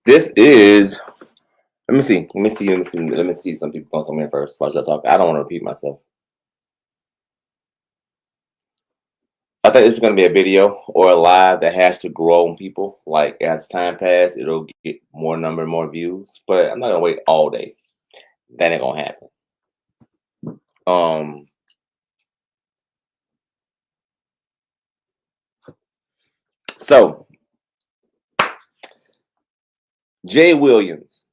This is. Let me see. Let me see. Let me see. Let me see. Some people gonna come in first. Watch that talk. I don't want to repeat myself. I think this is gonna be a video or a live that has to grow on people. Like as time passes, it'll get more number, more views. But I'm not gonna wait all day. That ain't gonna happen. Um. So Jay Williams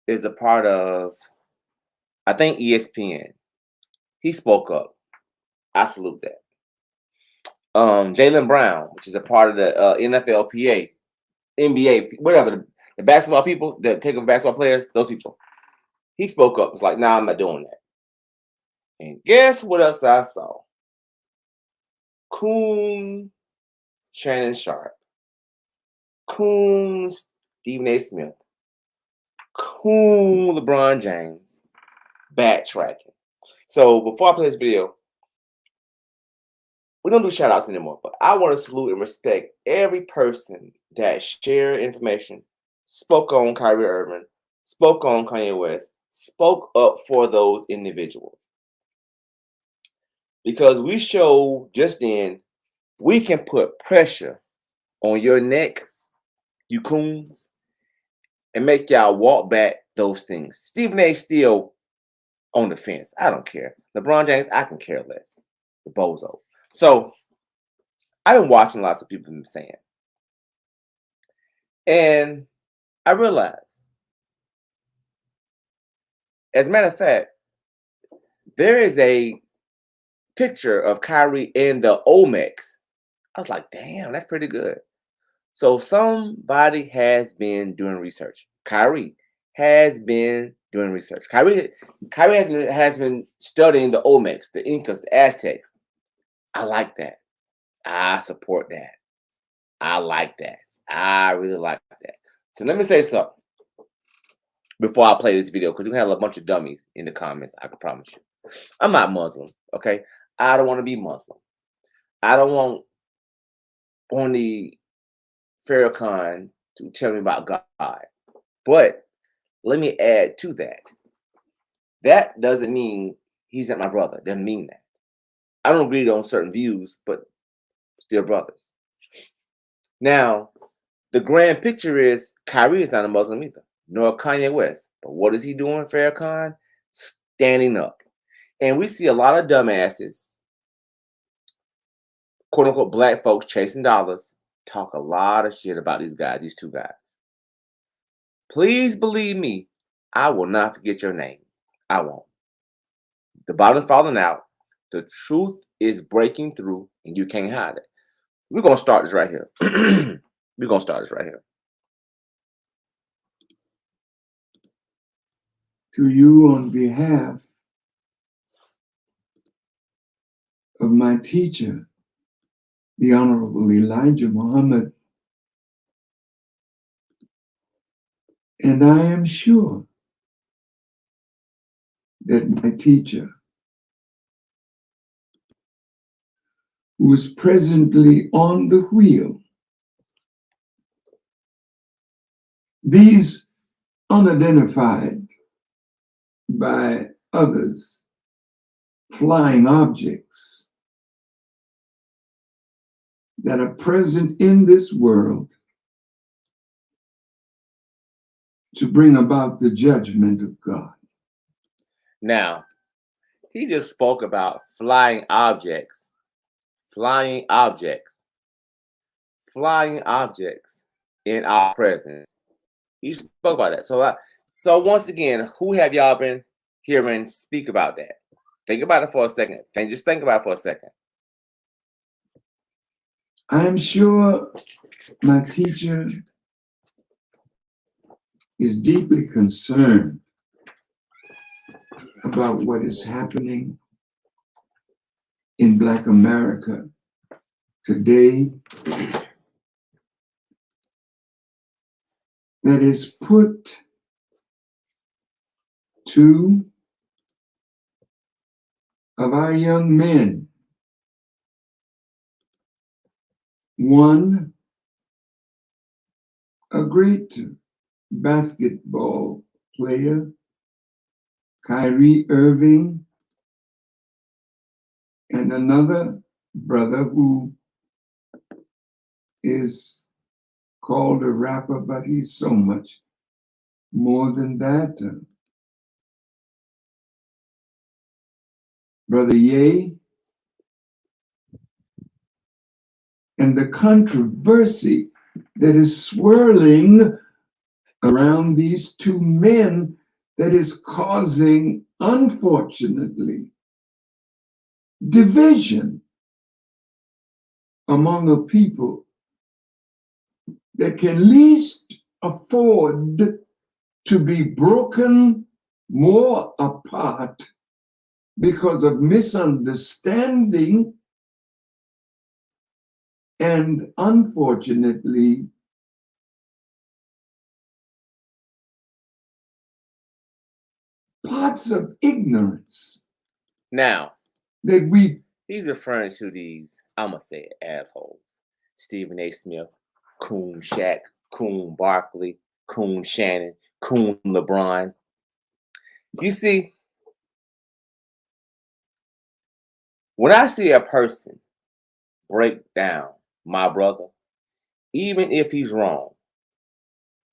is a part of, I think, ESPN. He spoke up. I salute that. Jalen Brown, which is a part of the NFLPA, NBA, whatever, the basketball people that take over basketball players, those people. He spoke up. It's like, nah, I'm not doing that. And guess what else I saw? Coon Shannon Sharp, Coon Stephen A. Smith, Coon LeBron James, backtracking. So before I play this video, we don't do shout outs anymore, but I want to salute and respect every person that shared information, spoke on Kyrie Irving, spoke on Kanye West, spoke up for those individuals. Because we show just then we can put pressure on your neck, you coons, and make y'all walk back those things. Stephen A. still on the fence. I don't care. LeBron James, I can care less. The bozo. So I've been watching lots of people saying. And I realized, as a matter of fact, there is a picture of Kyrie in the Omex. I was like, damn, that's pretty good. So somebody has been doing research. Kyrie has been doing research. Kyrie has been studying the Olmecs, the Incas, the Aztecs. I like that. I support that. I like that. I really like that. So let me say something before I play this video, because we're gonna have a bunch of dummies in the comments. I can promise you. I'm not Muslim, okay? I don't want to be Muslim. I don't want only Farrakhan to tell me about God. But let me add to that. That doesn't mean he's not my brother. Doesn't mean that. I don't agree on certain views, but still brothers. Now, the grand picture is Kyrie is not a Muslim either, nor Kanye West. But what is he doing, Farrakhan? Standing up. And we see a lot of dumbasses, quote unquote, black folks chasing dollars, talk a lot of shit about these guys, these two guys. Please believe me, I will not forget your name. I won't. The bottom's falling out. The truth is breaking through, and you can't hide it. We're gonna start this right here. We're gonna start this right here. To you on behalf of my teacher, the Honorable Elijah Muhammad, and I am sure that my teacher, who is presently on the wheel, these unidentified by others flying objects that are present in this world to bring about the judgment of God. Now, he just spoke about flying objects, flying objects, flying objects in our presence. He spoke about that. So once again, who have y'all been hearing speak about that? Think about it for a second. Just think about it for a second. I'm sure my teacher is deeply concerned about what is happening in Black America today, that is put two of our young men, one a great basketball player, Kyrie Irving, and another brother who is called a rapper, but he's so much more than that. Brother Ye, and the controversy that is swirling around these two men that is causing, unfortunately, division among a people that can least afford to be broken more apart because of misunderstanding and, unfortunately, parts of ignorance Now, that we he's referring to these, I'm going to say it, assholes. Stephen A. Smith, Coon Shaq, Coon Barkley, Coon Shannon, Coon LeBron. You see, when I see a person break down my brother, even if he's wrong,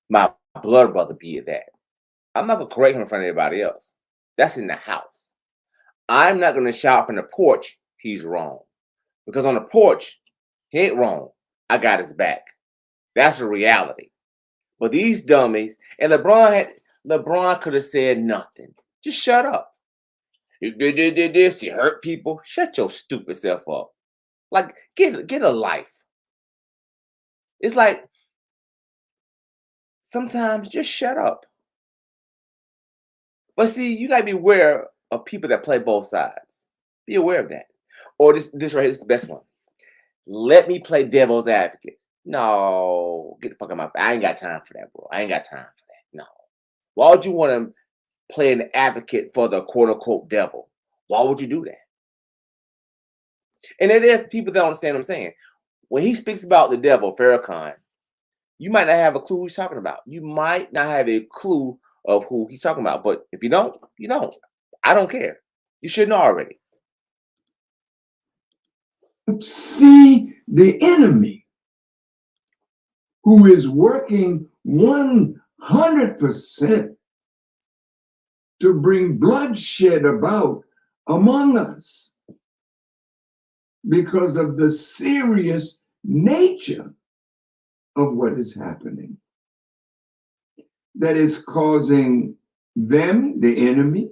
my blood brother be it that, I'm not going to correct him in front of everybody else. That's in the house. I'm not going to shout from the porch, he's wrong. Because on the porch, he ain't wrong. I got his back. That's the reality. But these dummies, and LeBron could have said nothing. Just shut up. You did this, you hurt people. Shut your stupid self up. Like, get a life. It's like, sometimes just shut up. But see, you gotta be aware of people that play both sides. Be aware of that. Or this right here is the best one. Let me play devil's advocate. No, get the fuck out of my face. I ain't got time for that, bro. I ain't got time for that. No. Why would you want to play an advocate for the quote unquote devil? Why would you do that? And there's people that don't understand what I'm saying. When he speaks about the devil, Farrakhan, you might not have a clue who he's talking about. You might not have a clue of who he's talking about. But if you don't, you don't. I don't care. You should know already. see the enemy who is working 100% to bring bloodshed about among us because of the serious nature of what is happening that is causing them, the enemy,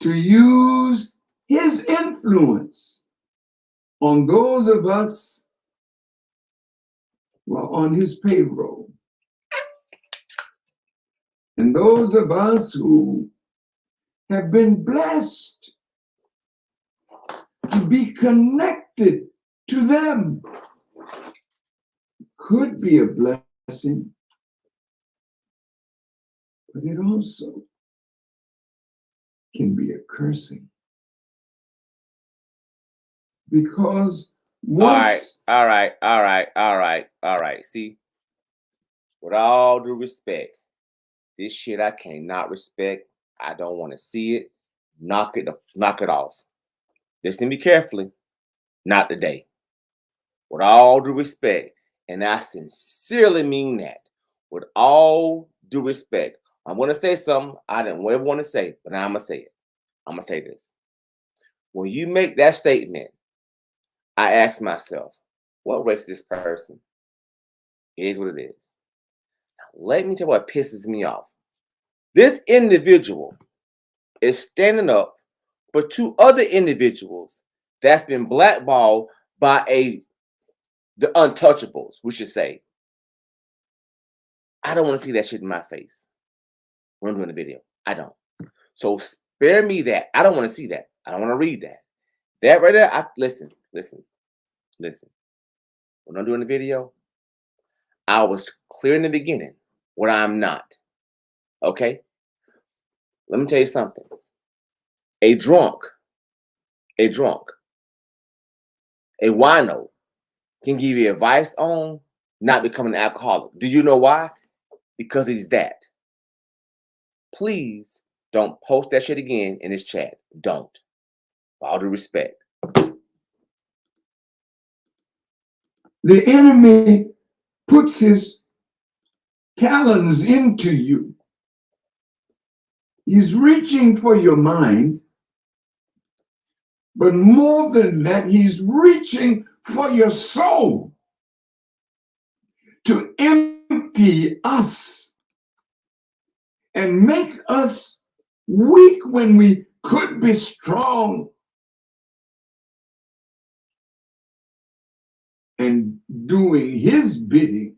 to use his influence on those of us who are on his payroll. And those of us who have been blessed to be connected to them could be a blessing, but it also can be a cursing. Because once All right. See, with all due respect, this shit I cannot respect. I don't want to see it. Knock it off. Listen to me carefully. Not today. With all due respect, and I sincerely mean that. With all due respect, I'm gonna say something I didn't ever want to say, but now I'm gonna say it. I'm gonna say this. When you make that statement, I ask myself, what race is this person? It is what it is. Now, let me tell you what pisses me off. This individual is standing up for two other individuals that's been blackballed by the untouchables, we should say. I don't want to see that shit in my face when I'm doing the video. I don't. So spare me that. I don't want to see that. I don't want to read that. That right there, listen. When I'm doing the video, I was clear in the beginning what I'm not. Okay? Let me tell you something. A drunk, a wino can give you advice on not becoming an alcoholic. Do you know why? Because he's that. Please don't post that shit again in this chat. Don't. With all due respect. The enemy puts his talons into you. He's reaching for your mind, but more than that, he's reaching for your soul to empty us and make us weak when we could be strong, and doing his bidding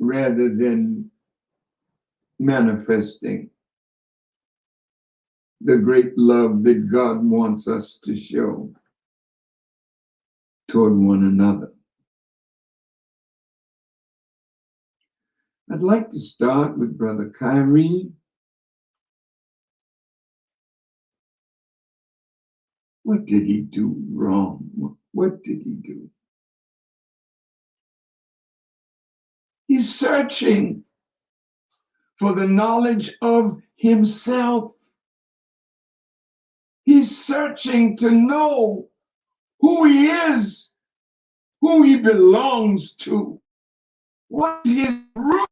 rather than manifesting the great love that God wants us to show toward one another. I'd like to start with Brother Kyrie. What did he do wrong? What did he do? He's searching for the knowledge of himself. He's searching to know who he is, who he belongs to, what's his root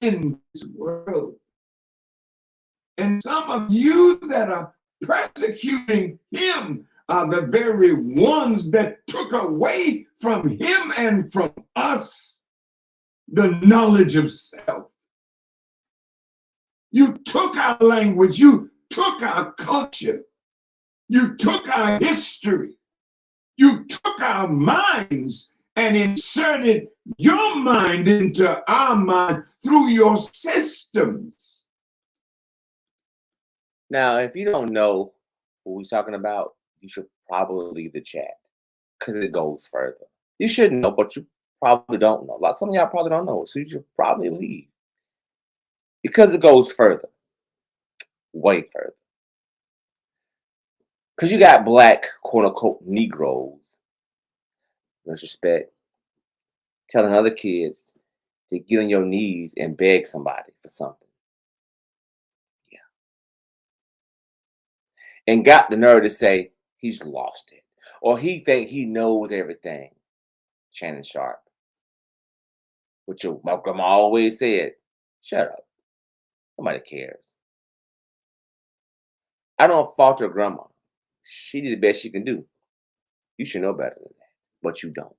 in this world. And some of you that are persecuting him are the very ones that took away from him and from us the knowledge of self. You took our language, you took our culture, you took our history, you took our minds and inserted your mind into our mind through your systems. Now, if you don't know who he's talking about, you should probably leave the chat because it goes further. You should know, but you probably don't know. Some of y'all probably don't know, so you should probably leave because it goes further, way further. Because you got black, quote unquote, Negroes, no disrespect, telling other kids to get on your knees and beg somebody for something. Yeah. And got the nerve to say he's lost it. Or he think he knows everything. Shannon Sharp. Which my grandma always said, shut up. Nobody cares. I don't fault your grandma. She did the best she can do. You should know better than that. But you don't.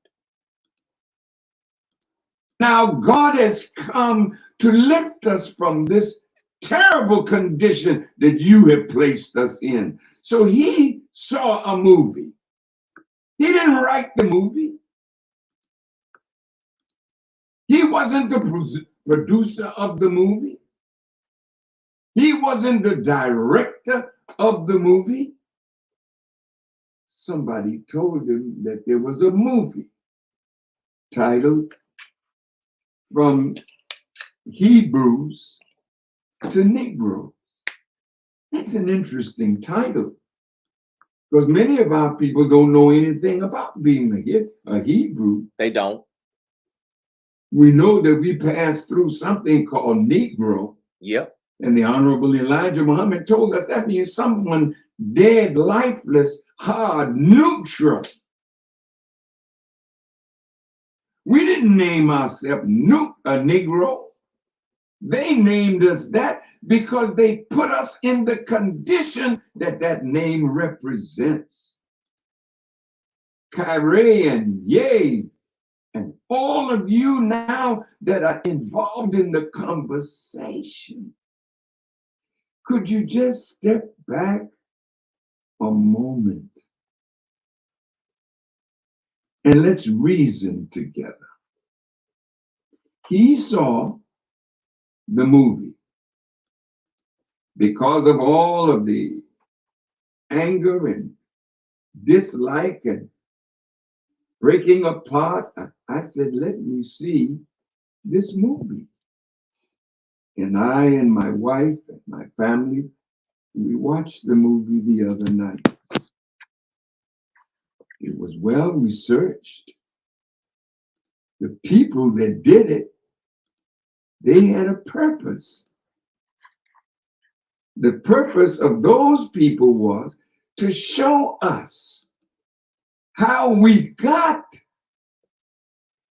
Now God has come to lift us from this terrible condition that you have placed us in. So he saw a movie. He didn't write the movie. He wasn't the producer of the movie. He wasn't the director of the movie. Somebody told him that there was a movie titled From Hebrews to Negroes. That's an interesting title because many of our people don't know anything about being a Hebrew. They don't. We know that we passed through something called Negro. Yep. And the Honorable Elijah Muhammad told us that means someone dead, lifeless, hard, neutral. We didn't name ourselves a Negro. They named us that because they put us in the condition that that name represents. Kyrie and Ye and all of you now that are involved in the conversation, could you just step back a moment and let's reason together? He saw the movie because of all of the anger and dislike and breaking apart. I said, let me see this movie. And I and my wife and my family, we watched the movie the other night. It was well researched. the people that did it, they had a purpose. The purpose of those people was to show us how we got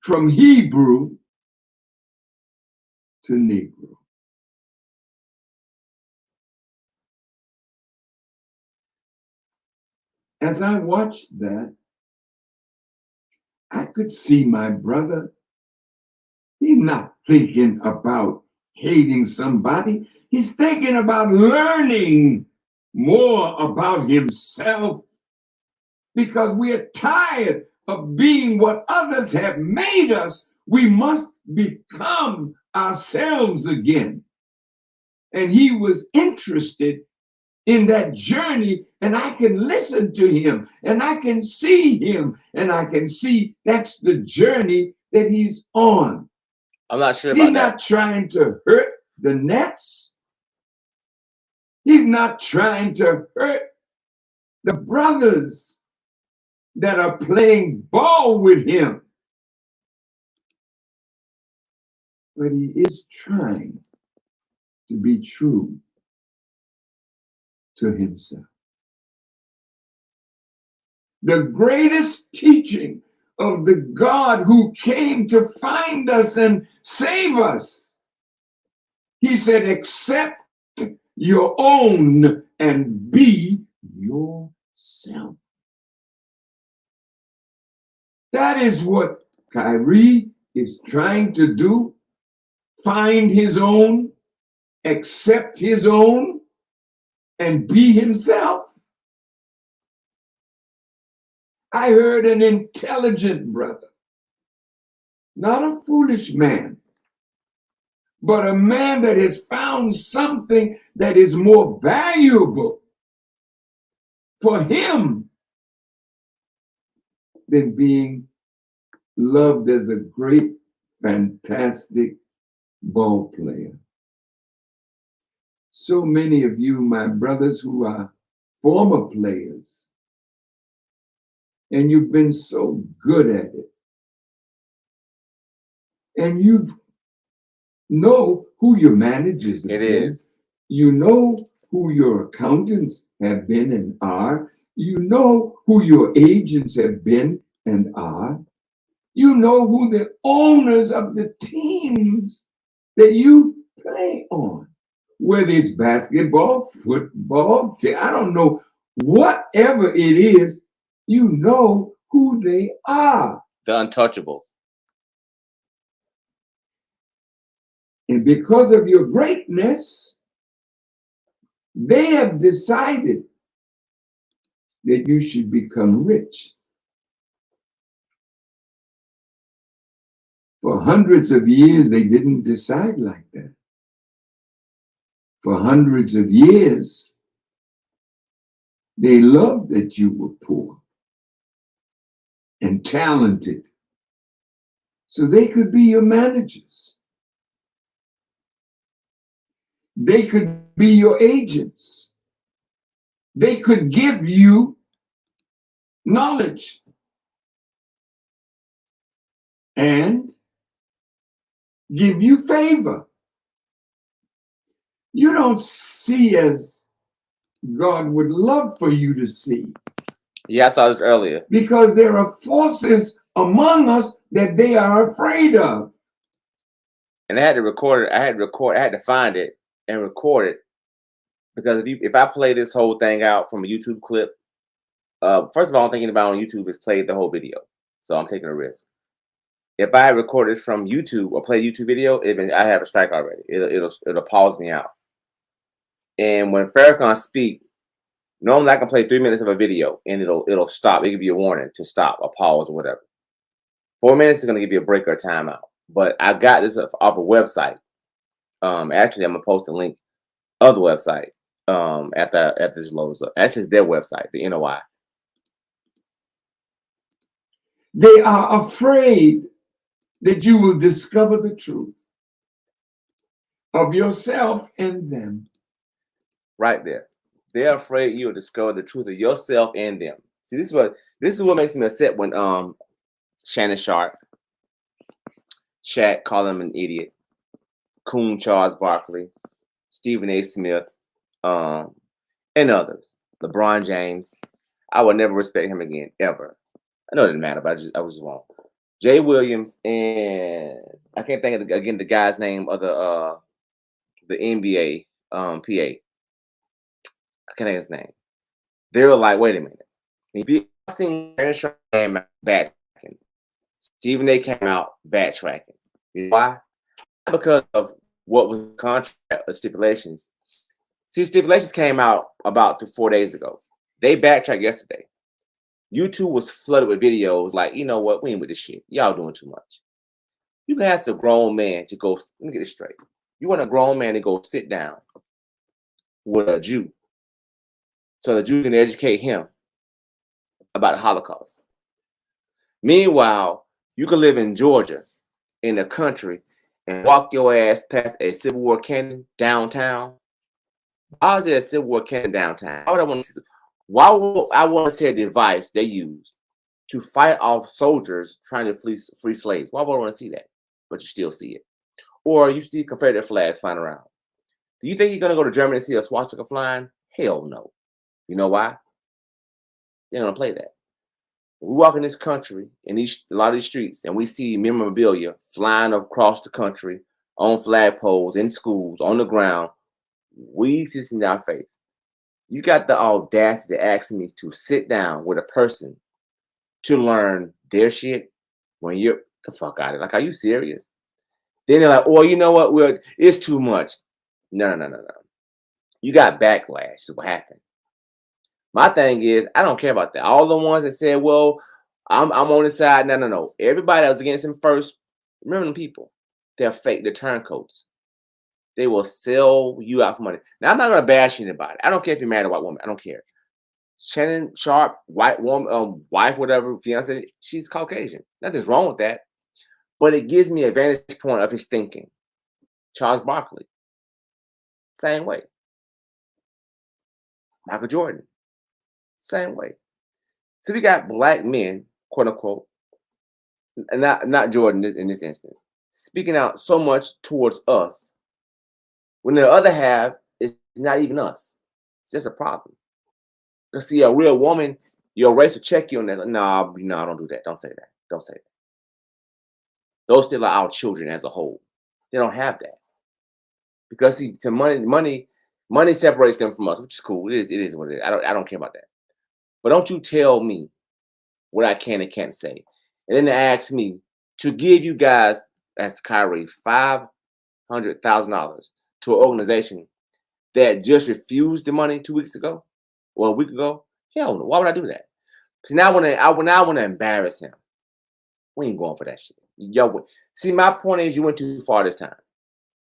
from Hebrew to Negro. As I watched that, I could see my brother. He's not thinking about hating somebody. He's thinking about learning more about himself, because we are tired of being what others have made us. We must become ourselves again. And he was interested in that journey, and I can listen to him and I can see him and I can see that's the journey that he's on. I'm not sure He's about not trying to hurt the Nets. He's not trying to hurt the brothers that are playing ball with him. But he is trying to be true to himself. The greatest teaching of the God who came to find us and save us. He said, accept your own and be yourself. That is what Kyrie is trying to do. Find his own, accept his own, and be himself. I heard an intelligent brother, not a foolish man, but a man that has found something that is more valuable for him than being loved as a great, fantastic ball player. So many of you, my brothers, who are former players, and you've been so good at it, and you know who your managers have been. You know who your accountants have been and are. You know who your agents have been and are. You know who the owners of the teams that you play on, whether it's basketball, football, I don't know, whatever it is, you know who they are. The untouchables. And because of your greatness, they have decided that you should become rich. For hundreds of years, they didn't decide like that. For hundreds of years, they loved that you were poor and talented, so they could be your managers. They could be your agents. They could give you knowledge and give you favor. You don't see as God would love for you to see. Yeah, I saw this earlier. Because there are forces among us that they are afraid of. And I had to record it. I had to find it and record it. Because if I play this whole thing out from a YouTube clip, first of all, I'm thinking about on YouTube is played the whole video. So I'm taking a risk. If I record this from YouTube or play a YouTube video, I have a strike already. It'll pause me out. And when Farrakhan speak, normally I can play 3 minutes of a video and it'll stop. It'll give you a warning to stop or pause or whatever. 4 minutes is going to give you a break or a timeout. But I got this off a website. Actually, I'm gonna post a link of the website at this loads up. Actually, it's their website, the NOI. They are afraid that you will discover the truth of yourself and them. Right there. They're afraid you'll discover the truth of yourself and them. See, this is what makes me upset when Shannon Sharp Shaq called him an idiot. Coon Charles Barkley, Stephen A. Smith, um, and others. LeBron James. I would never respect him again, ever. I know it didn't matter, but I was just wrong. Jay Williams and I can't think of the guy's name of the NBA PA. I can't think of his name. They were like, wait a minute. If you seen Aaron Shaw came out backtracking, Stephen A came out backtracking. You know why? Not because of what was the contract stipulations. See, stipulations came out about 4 days ago. They backtracked yesterday. YouTube was flooded with videos like, you know what, we ain't with this shit. Y'all doing too much. You can ask a grown man to go, let me get this straight. You want a grown man to go sit down with a Jew so the Jew can educate him about the Holocaust. Meanwhile, you can live in Georgia, in the country, and walk your ass past a Civil War cannon downtown. Why is there a Civil War cannon downtown? Why would I want to see a device they use to fight off soldiers trying to free slaves? Why would I want to see that? But you still see it. Or you see Confederate flags flying around. Do you think you're going to go to Germany and see a swastika flying? Hell no. You know why? They're going to play that. We walk in this country, in a lot of these streets, and we see memorabilia flying across the country, on flagpoles, in schools, on the ground. We see this in our face. You got the audacity to ask me to sit down with a person to learn their shit when you're the fuck out of it. Like, are you serious? Then they're like, oh, you know what? Well, it's too much. No. You got backlash is what happened. My thing is, I don't care about that. All the ones that said, well, I'm on his side. No. Everybody that was against him first, remember them people. They're fake. They're turncoats. They will sell you out for money. Now, I'm not going to bash anybody. I don't care if you're married or white woman. I don't care. Shannon Sharp, white woman, wife, whatever, fiance, she's Caucasian. Nothing's wrong with that. But it gives me a vantage point of his thinking. Charles Barkley, same way. Michael Jordan, same way. So we got black men, quote unquote, and not Jordan in this instance, speaking out so much towards us, when the other half is not even us. It's just a problem. Because see, a real woman, your race will check you on that. No, don't do that. Don't say that. Don't say that. Those still are our children as a whole. They don't have that. Because see, to money separates them from us, which is cool. It is what it is. I don't care about that. But don't you tell me what I can and can't say. And then they ask me to give you guys, as Kyrie, $500,000 to an organization that just refused the money 2 weeks ago or a week ago. Hell no. Why would I do that? See, now I want to embarrass him. We ain't going for that shit. Yo, see, my point is you went too far this time.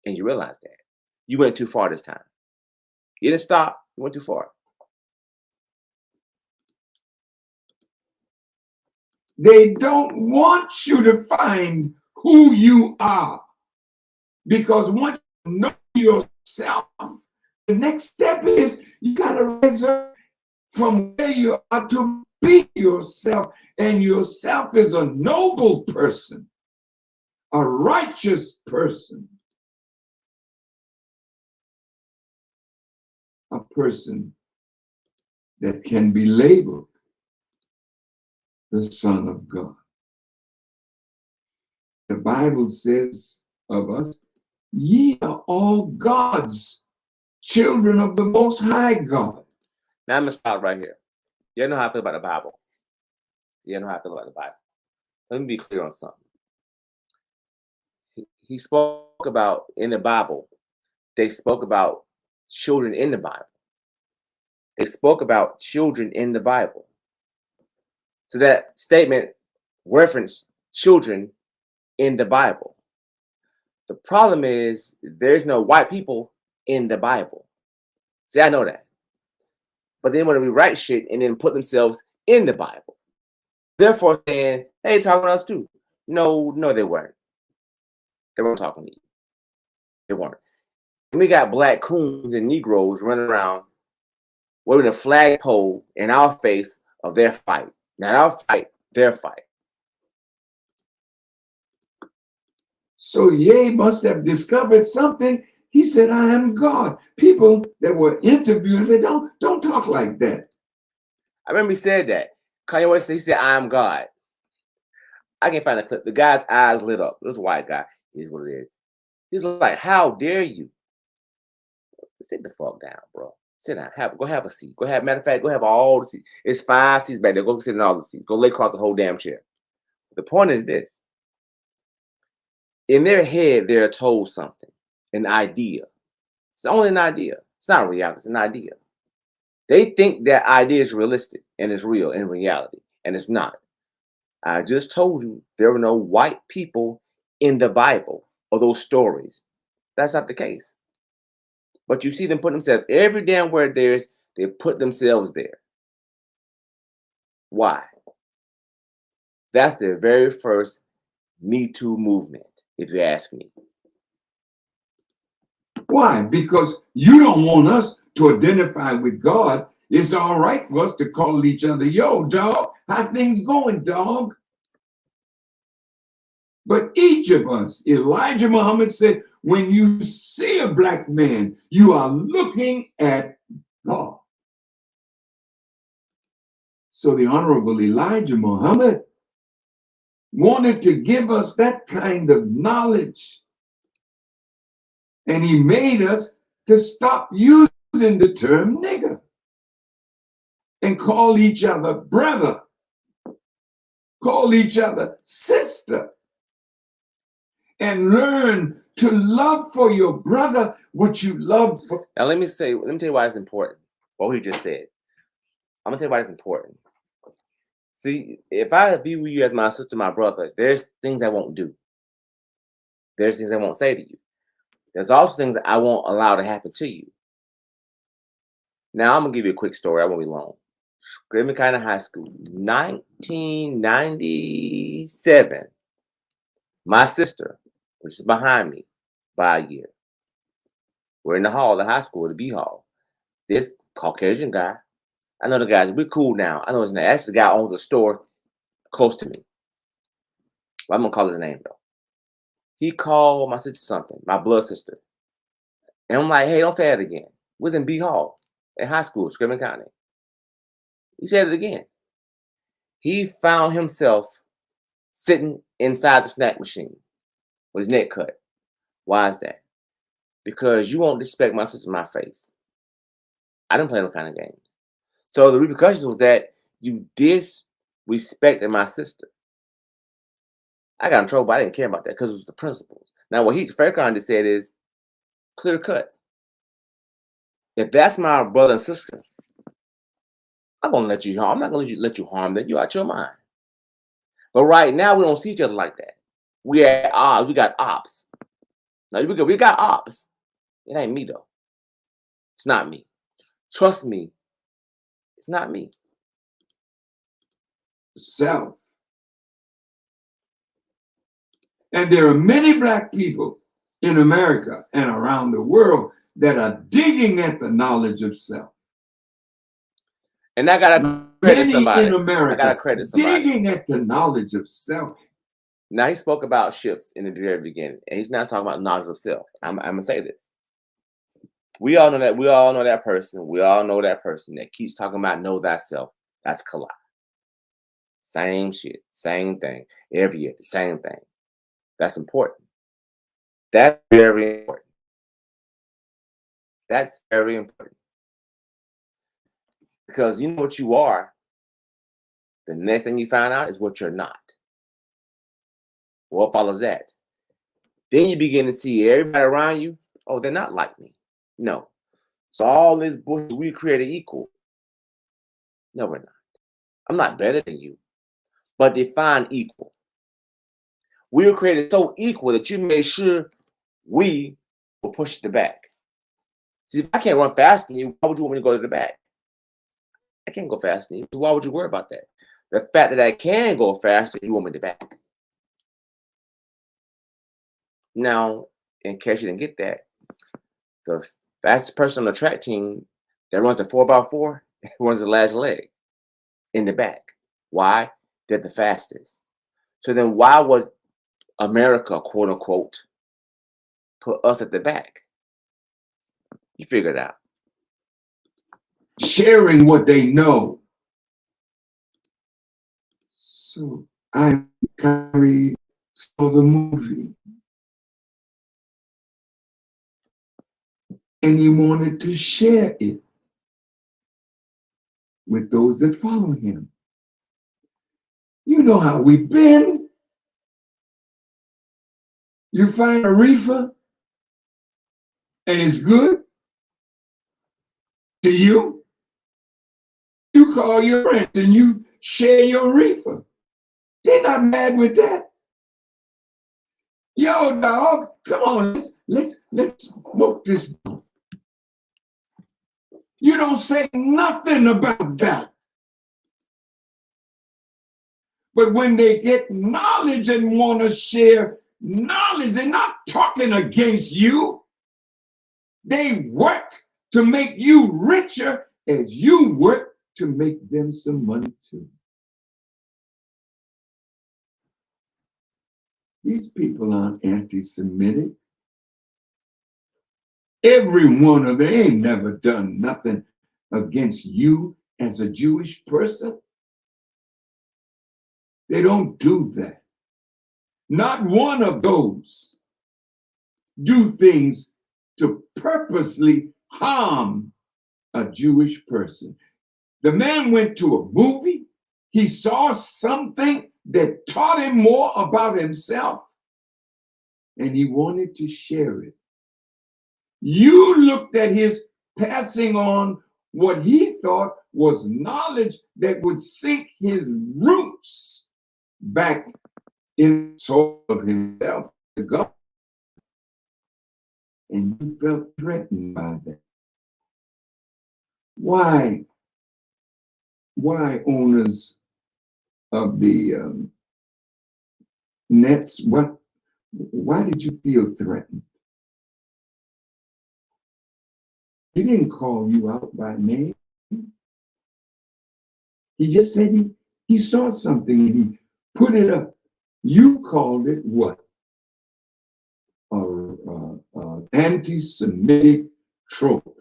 And you realize that. You went too far this time. You didn't stop. You went too far. They don't want you to find who you are. Because once you know yourself, the next step is you got to rise up from where you are to be yourself. And yourself is a noble person, a righteous person, a person that can be labeled the Son of God. The Bible says of us, ye are all God's children of the Most High God. Now I'm going to stop right here. You know how I feel about the Bible. You know how I feel about the Bible. Let me be clear on something. He spoke about in the Bible, they spoke about children in the Bible. They spoke about children in the Bible. So that statement referenced children in the Bible. The problem is there's no white people in the Bible. See, I know that. But they want to rewrite shit and then put themselves in the Bible. Therefore saying, hey, talking to us too. No, they weren't. They weren't talking to you. They weren't. And we got black coons and Negroes running around waving a flagpole in our face of their fight. Not our fight, their fight. So Ye must have discovered something. He said, I am God. People that were interviewed, they don't talk like that. I remember he said that. Kanye West, he said, I am God. I can't find a clip. The guy's eyes lit up. This white guy is what it is. He's like, how dare you? Sit the fuck down, bro. Sit down. Go have a seat. Matter of fact, go have all the seats. It's 5 seats back there. Go sit in all the seats. Go lay across the whole damn chair. The point is this. In their head, they're told something, an idea. It's only an idea. It's not reality. It's an idea. They think that idea is realistic and it's real in reality, and it's not. I just told you there were no white people in the Bible or those stories. That's not the case. But you see them put themselves every damn word there's, they put themselves there. Why? That's the very first Me Too movement, if you ask me. Why? Because you don't want us to identify with God. It's all right for us to call each other, yo, dog, how things going, dog? But each of us, Elijah Muhammad said, when you see a black man, you are looking at God. So the Honorable Elijah Muhammad wanted to give us that kind of knowledge. And he made us to stop using the term nigger and call each other brother, call each other sister, and learn to love for your brother what you love for. Now let me tell you why it's important. What he just said. I'm gonna tell you why it's important. See, if I view you as my sister, my brother, there's things I won't do. There's things I won't say to you. There's also things that I won't allow to happen to you. Now I'm gonna give you a quick story. I won't be long. Screaming kind of high school, 1997. My sister, which is behind me by a year, we're in the hall, the high school, the B hall. This Caucasian guy, I know the guys, we're cool now. I know his name. That's the guy owns the store close to me. Well, I'm gonna call his name though. He called my sister something, my blood sister. And I'm like, hey, don't say that again. We was in B Hall in high school, Scrimmage County. He said it again. He found himself sitting inside the snack machine with his neck cut. Why is that? Because you won't disrespect my sister in my face. I didn't play no kind of games. So the repercussions was that you disrespected my sister. I got in trouble, but I didn't care about that because it was the principles. Now, what Farrakhan just said is clear cut. If that's my brother and sister, I'm gonna let you harm. I'm not gonna let you harm them. You out your mind. But right now, we don't see each other like that. We at odds. We got ops. Now we got ops. It ain't me though. It's not me. Trust me. It's not me. Self. And there are many black people in America and around the world that are digging at the knowledge of self. And I gotta credit somebody. In America, I gotta credit somebody. Digging at the knowledge of self. Now he spoke about ships in the very beginning, and he's not talking about knowledge of self. I'm gonna say this. We all know that. We all know that person. We all know that person that keeps talking about know thyself. That's Kalai. Same shit, same thing. Every year, the same thing. That's important. That's very important. That's very important. Because you know what you are. The next thing you find out is what you're not. What follows that? Then you begin to see everybody around you, oh, they're not like me. No. So all this bullshit we created equal. No, we're not. I'm not better than you, but define equal. We were created so equal that you made sure we will push the back. See, if I can't run faster than you, why would you want me to go to the back? I can't go faster than you. So why would you worry about that? The fact that I can go faster, you want me to back. Now, in case you didn't get that, the fastest person on the track team that runs the 4x4 runs the last leg in the back. Why? They're the fastest. So then why would America, quote unquote, put us at the back. You figure it out. Sharing what they know. So Kyrie saw the movie and he wanted to share it with those that follow him. You know how we've been. You find a reefer and it's good to you. You call your friends and you share your reefer. They're not mad with that. Yo, dog, come on, let's smoke this. You don't say nothing about that. But when they get knowledge and want to share knowledge, they're not talking against you. They work to make you richer as you work to make them some money too. These people aren't anti-Semitic. Every one of them ain't never done nothing against you as a Jewish person. They don't do that. Not one of those do things to purposely harm a Jewish person. The man went to a movie. He saw something that taught him more about himself, and he wanted to share it. You looked at his passing on what he thought was knowledge that would sink his roots back in the soul of himself to God. And you felt threatened by that. Why owners of the nets, why did you feel threatened? He didn't call you out by name. He just said he saw something and he put it up. You called it what? Anti-Semitic trope.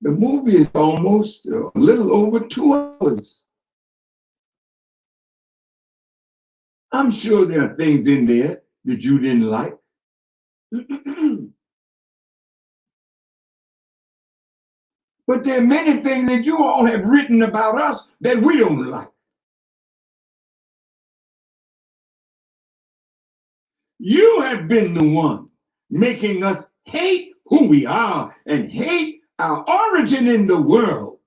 The movie is almost a little over 2 hours. I'm sure there are things in there that you didn't like. But there are many things that you all have written about us that we don't like. You have been the one making us hate who we are and hate our origin in the world.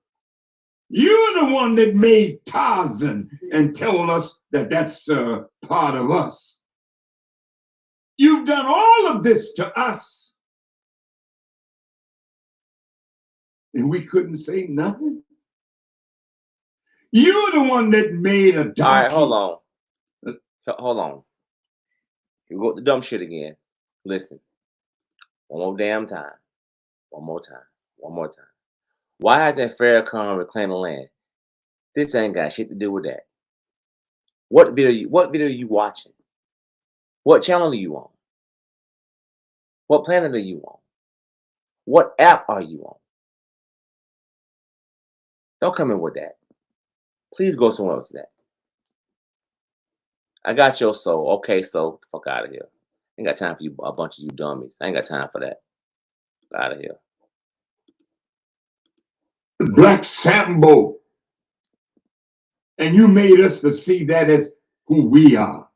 You're the one that made Tarzan and telling us that that's part of us. You've done all of this to us. And we couldn't say nothing. You're the one that made a donkey. All right, hold on. You go with the dumb shit again. Listen. One more damn time. One more time. Why hasn't Farrakhan reclaimed the land? This ain't got shit to do with that. What video are you watching? What channel are you on? What planet are you on? What app are you on? Don't come in with that. Please go somewhere else with that. I got your soul. Okay, so fuck out of here. Ain't got time for you, a bunch of you dummies. I ain't got time for that. Out of here. Black Sambo. And you made us to see that as who we are.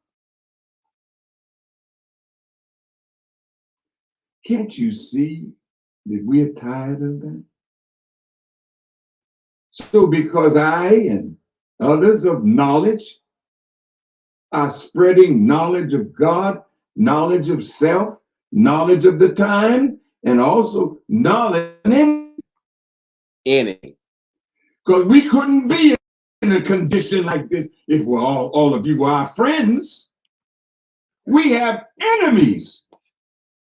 Can't you see that we're tired of that? So because I and others of knowledge are spreading knowledge of God, knowledge of self, knowledge of the time, and also knowledge of enemy. Because we couldn't be in a condition like this if we're all of you were our friends. We have enemies.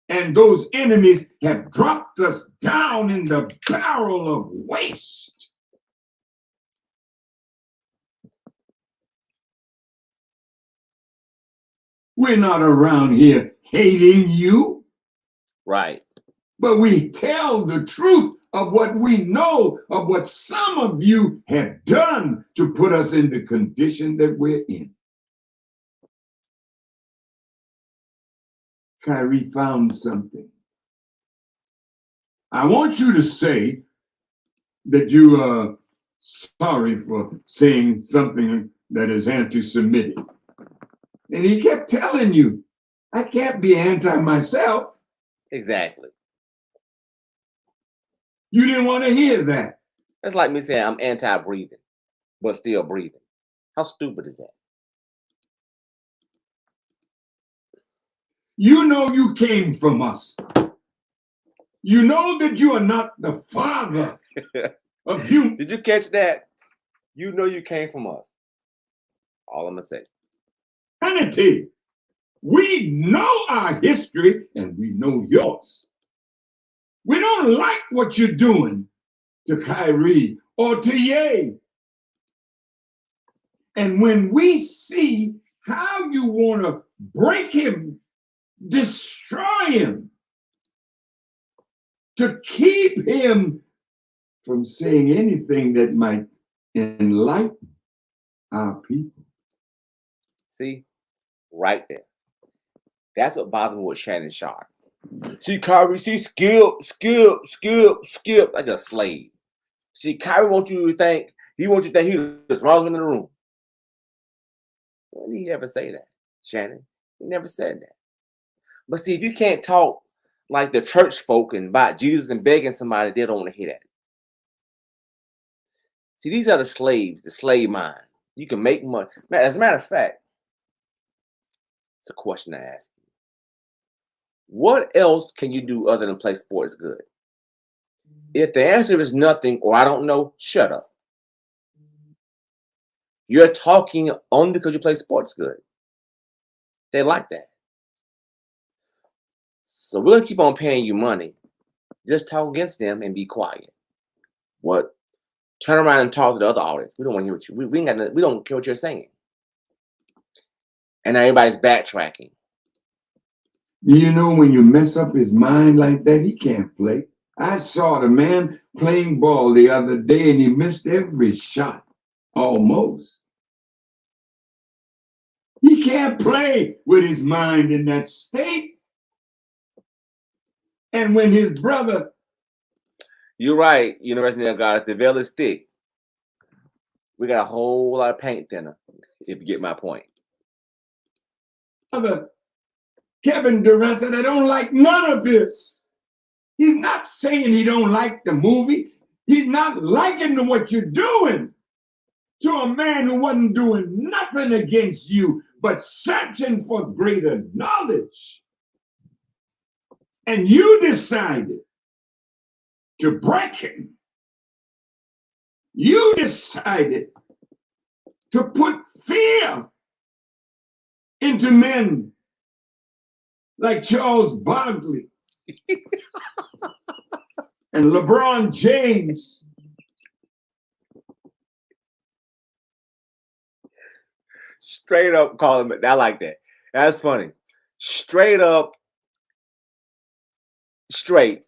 And those enemies have dropped us down in the barrel of waste. We're not around here hating you, Right. but we tell the truth of what we know, of what some of you have done to put us in the condition that we're in. Kyrie found something. I want you to say that you are sorry for saying something that is anti-Semitic. And he kept telling you, I can't be anti myself. Exactly. You didn't want to hear that. It's like me saying I'm anti-breathing, but still breathing. How stupid is that? You know you came from us. You know that you are not the father of humanity. Did you catch that? You know you came from us. All I'm gonna say. We know our history and we know yours. We don't like what you're doing to Kyrie or to Ye. And when we see how you want to break him, destroy him, to keep him from saying anything that might enlighten our people. See, right there. That's what bothers me with Shannon Sharp. See, Kyrie, see, skip, like a slave. See, Kyrie wants you to think, he wants you to think he's the smartest one in the room. When did he ever say that, Shannon? He never said that. But see, if you can't talk like the church folk and about Jesus and begging somebody, they don't want to hear that. See, these are the slaves, the slave mind. You can make money. As a matter of fact, it's a question to ask you. What else can you do other than play sports good? If the answer is nothing or I don't know, shut up. You're talking only because you play sports good. They like that. So we're going to keep on paying you money. Just talk against them and be quiet. What? Turn around and talk to the other audience. We don't want to hear what you. We don't care what you're saying. And now everybody's backtracking. You know, when you mess up his mind like that, he can't play. I saw the man playing ball the other day and he missed every shot, almost. He can't play with his mind in that state. And when his brother... You're right, University of God, the veil is thick. We got a whole lot of paint thinner, if you get my point. Kevin Durant said, I don't like none of this. He's not saying he don't like the movie. He's not liking what you're doing to a man who wasn't doing nothing against you, but searching for greater knowledge. And you decided to break him. You decided to put fear into men like Charles Barkley and LeBron James. Straight up call him. I like that. That's funny. Straight up, straight.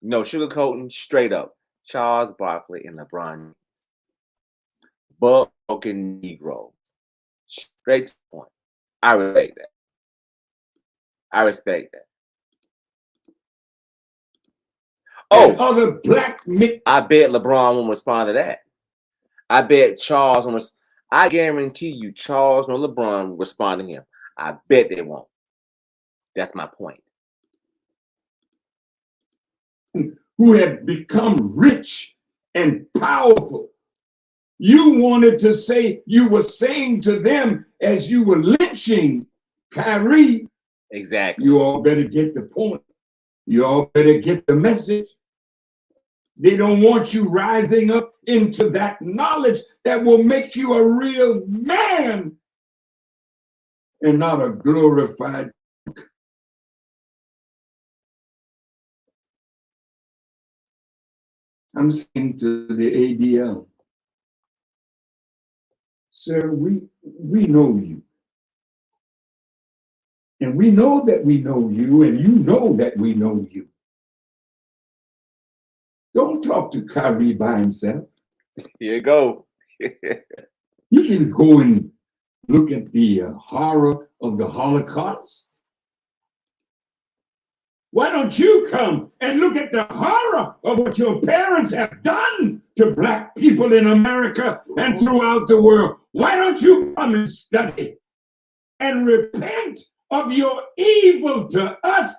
No sugarcoating, straight up. Charles Barkley and LeBron. Broken Negro. Straight to the point. I respect that. Oh, other black men. I bet LeBron won't respond to that. I bet Charles won't. I guarantee you, Charles or LeBron will respond to him. I bet they won't. That's my point. Who had become rich and powerful. You wanted to say, you were saying to them as you were lynching Kyrie. Exactly. You all better get the point. You all better get the message. They don't want you rising up into that knowledge that will make you a real man and not a glorified. I'm saying to the ADL, Sir, we know you. And we know that we know you, and you know that we know you. Don't talk to Kyrie by himself. Here you go. You can go and look at the horror of the Holocaust. Why don't you come and look at the horror of what your parents have done to Black people in America and throughout the world? Why don't you come and study and repent of your evil to us?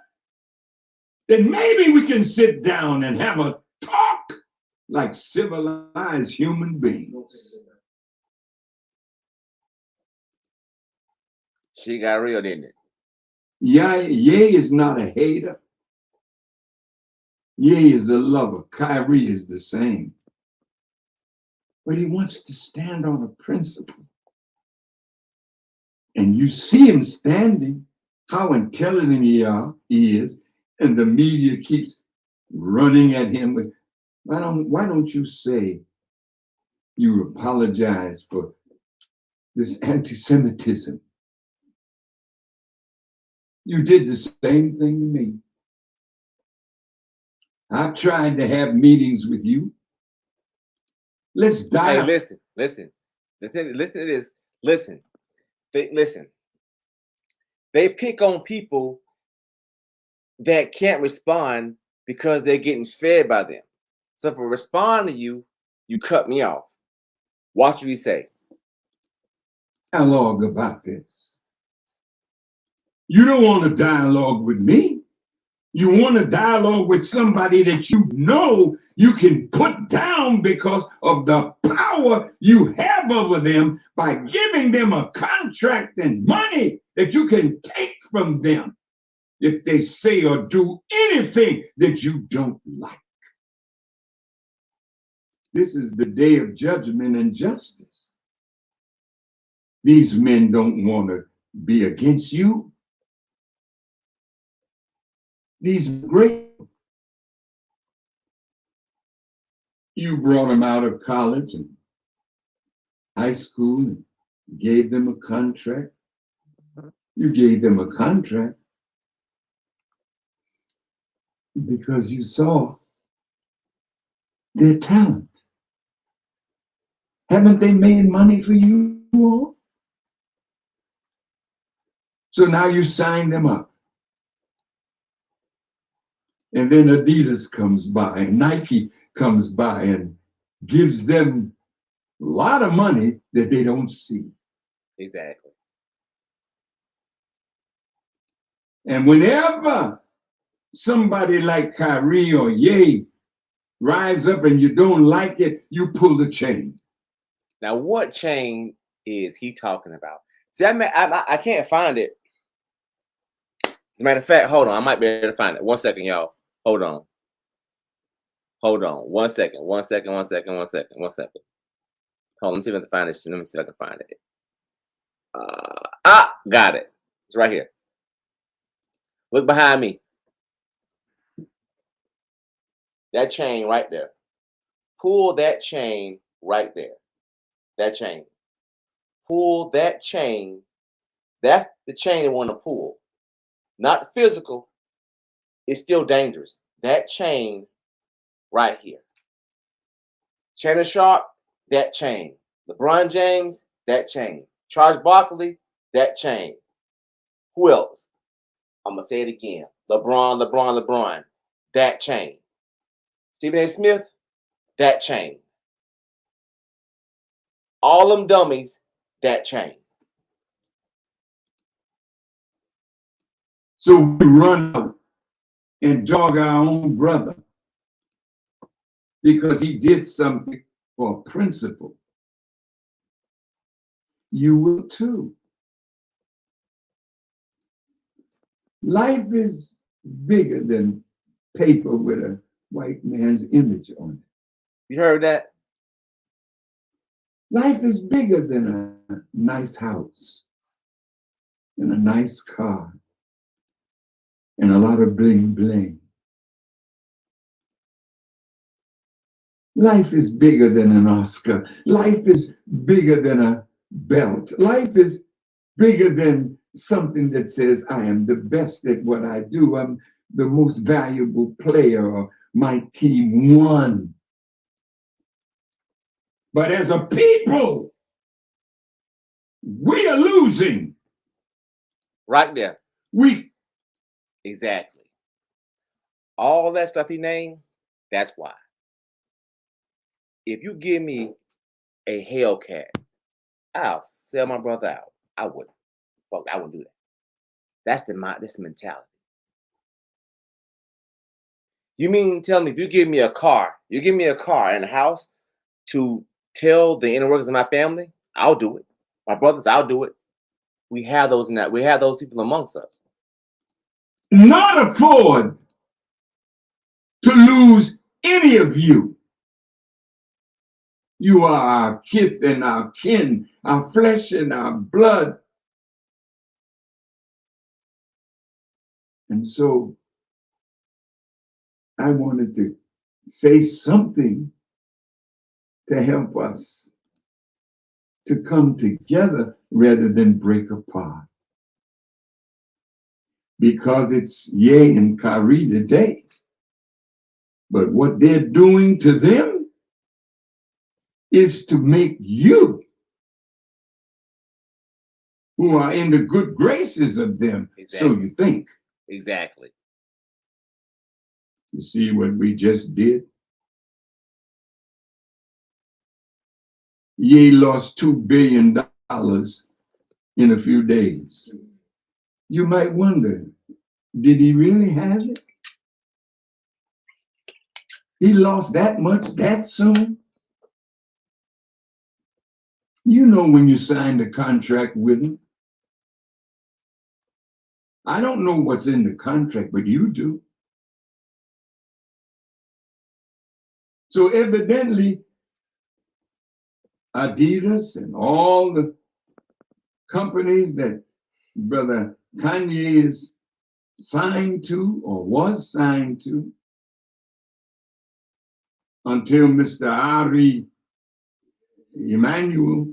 Then maybe we can sit down and have a talk like civilized human beings. She got real, didn't it? Ye is not a hater. Ye is a lover. Kyrie is the same. But he wants to stand on a principle. And you see him standing, how intelligent he is, and the media keeps running at him with, why don't you say you apologize for this anti-Semitism? You did the same thing to me. I've tried to have meetings with you. Let's die. Hey, listen to this. Listen. They pick on people that can't respond because they're getting fed by them. So if I respond to you, you cut me off. Watch what you say. Dialogue about this. You don't want to dialogue with me. You want to dialogue with somebody that you know you can put down because of the power you have over them by giving them a contract and money that you can take from them if they say or do anything that you don't like. This is the day of judgment and justice. These men don't want to be against you. These great, you brought them out of college and high school and gave them a contract. You gave them a contract because you saw their talent. Haven't they made money for you all? So now you sign them up. And then Adidas comes by and Nike comes by and gives them a lot of money that they don't see. Exactly. And whenever somebody like Kyrie or Ye rise up and you don't like it, you pull the chain. Now, what chain is he talking about? See, I can't find it. As a matter of fact, hold on. I might be able to find it. 1 second, y'all. Hold on. 1 second. Hold on. Let me see if I can find this. Let me see if I can find it. Got it. It's right here. Look behind me. That chain right there. Pull that chain right there. That chain. Pull that chain. That's the chain you want to pull. Not the physical. It's still dangerous. That chain right here. Shannon Sharp, that chain. LeBron James, that chain. Charles Barkley, that chain. Who else? I'm going to say it again. LeBron, that chain. Stephen A. Smith, that chain. All them dummies, that chain. So we run out and dog our own brother because he did something for a principle. You will too. Life is bigger than paper with a white man's image on it. You heard that? Life is bigger than a nice house and a nice car and a lot of bling bling. Life is bigger than an Oscar. Life is bigger than a belt. Life is bigger than something that says I am the best at what I do. I'm the most valuable player, or my team won. But as a people, we are losing. Right there. We Exactly. All that stuff he named, that's why. If you give me a Hellcat, I'll sell my brother out. I wouldn't. Fuck, I wouldn't do that. That's the mentality. You mean tell me if you give me a car, and a house to tell the inner workings of my family, I'll do it. My brothers, I'll do it. We have those in that. We have those people amongst us. not afford to lose any of you. You are our kith and our kin, our flesh and our blood. And so I wanted to say something to help us to come together rather than break apart. Because it's Ye and Kyrie today. But what they're doing to them is to make you, who are in the good graces of them, Exactly. so you think. Exactly. You see what we just did? Ye lost $2 billion in a few days. You might wonder, did he really have it? He lost that much that soon? You know when you signed a contract with him. I don't know what's in the contract, but you do. So evidently, Adidas and all the companies that Brother Kanye is signed to or was signed to until Mr. Ari Emanuel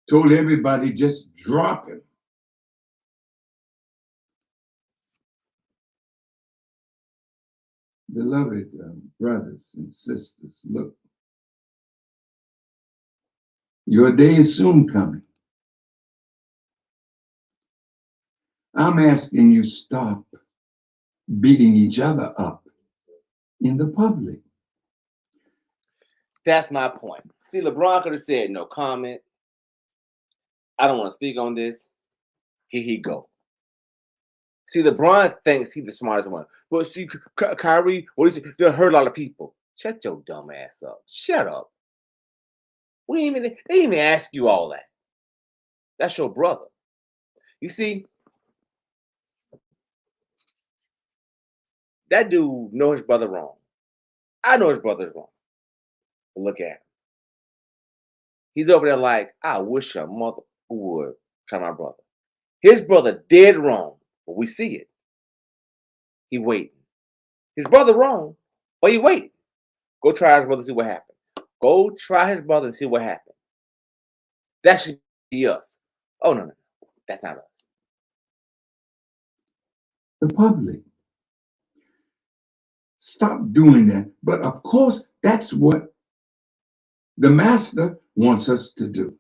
told everybody just drop him. Beloved brothers and sisters, look, your day is soon coming. I'm asking you stop beating each other up in the public. That's my point. See, LeBron could have said no comment. I don't want to speak on this. Here he go. See, LeBron thinks he's the smartest one. But see, Kyrie, what is it? They'll hurt a lot of people. Shut your dumb ass up. Shut up. They didn't even ask you all that. That's your brother. You see, that dude knows his brother wrong. I know his brother's wrong. But look at him. He's over there like, I wish a mother would try my brother. His brother dead wrong, but we see it. He waiting. His brother wrong, but he waiting. Go try his brother and see what happened. Go try his brother and see what happened. That should be us. Oh, no. That's not us. The public. Stop doing that. But of course, that's what the master wants us to do.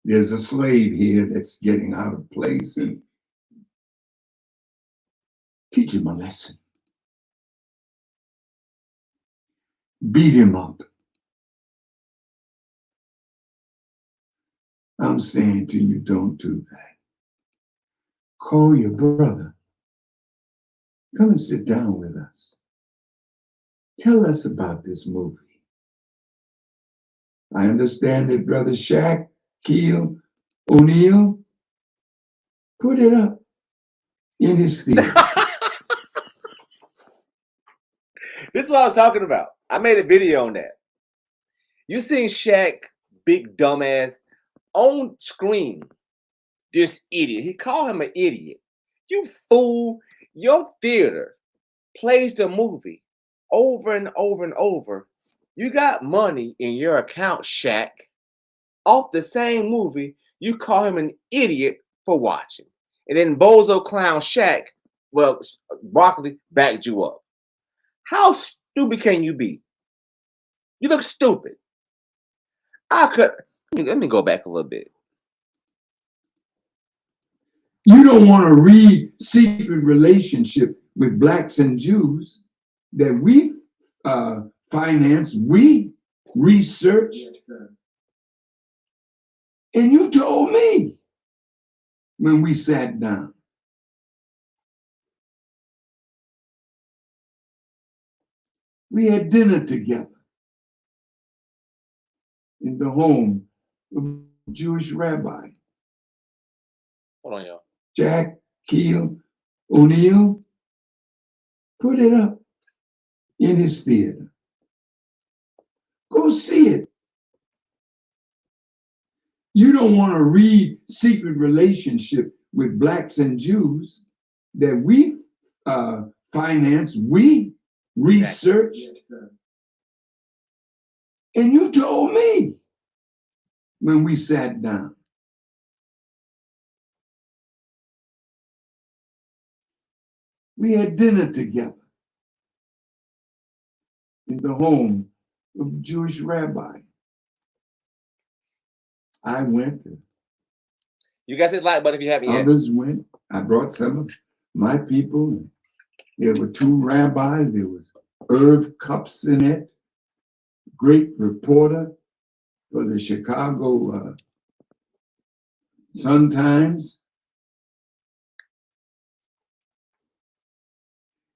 There's a slave here that's getting out of place, and teach him a lesson. Beat him up. I'm saying to you, don't do that. Call your brother. Come and sit down with us. Tell us about this movie. I understand that Brother Shaquille O'Neal put it up in his theater. This is what I was talking about. I made a video on that. You seen Shaq, big dumbass, on screen. This idiot. He called him an idiot. You fool. Your theater plays the movie over and over and over. You got money in your account, Shaq. off the same movie, you call him an idiot for watching. And then Bozo Clown Shaq, well, Broccoli backed you up. How stupid can you be? You look stupid. I could let me go back a little bit. You don't want to read Secret Relationship with Blacks and Jews that we financed, we researched, and you told me when we sat down. We had dinner together in the home of a Jewish rabbi. Hold on, y'all. Jack Keel O'Neill put it up in his theater. Go see it. You don't want to read Secret Relationship with Blacks and Jews that we financed, we researched, and you told me when we sat down. We had dinner together in the home of a Jewish rabbi. I went. You guys hit like button if you haven't yet. Others went. I brought some of my people. There were two rabbis. There was Irv Kupcinet, great reporter for the Chicago Sun-Times.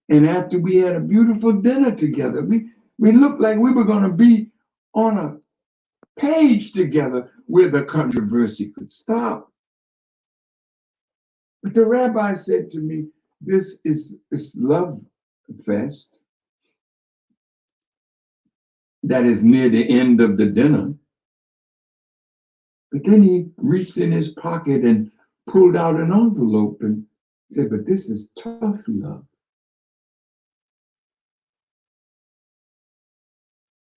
And after we had a beautiful dinner together, we looked like we were going to be on a page together where the controversy could stop. But the rabbi said to me, this love fest that is near the end of the dinner. But then he reached in his pocket and pulled out an envelope and said, but this is tough love.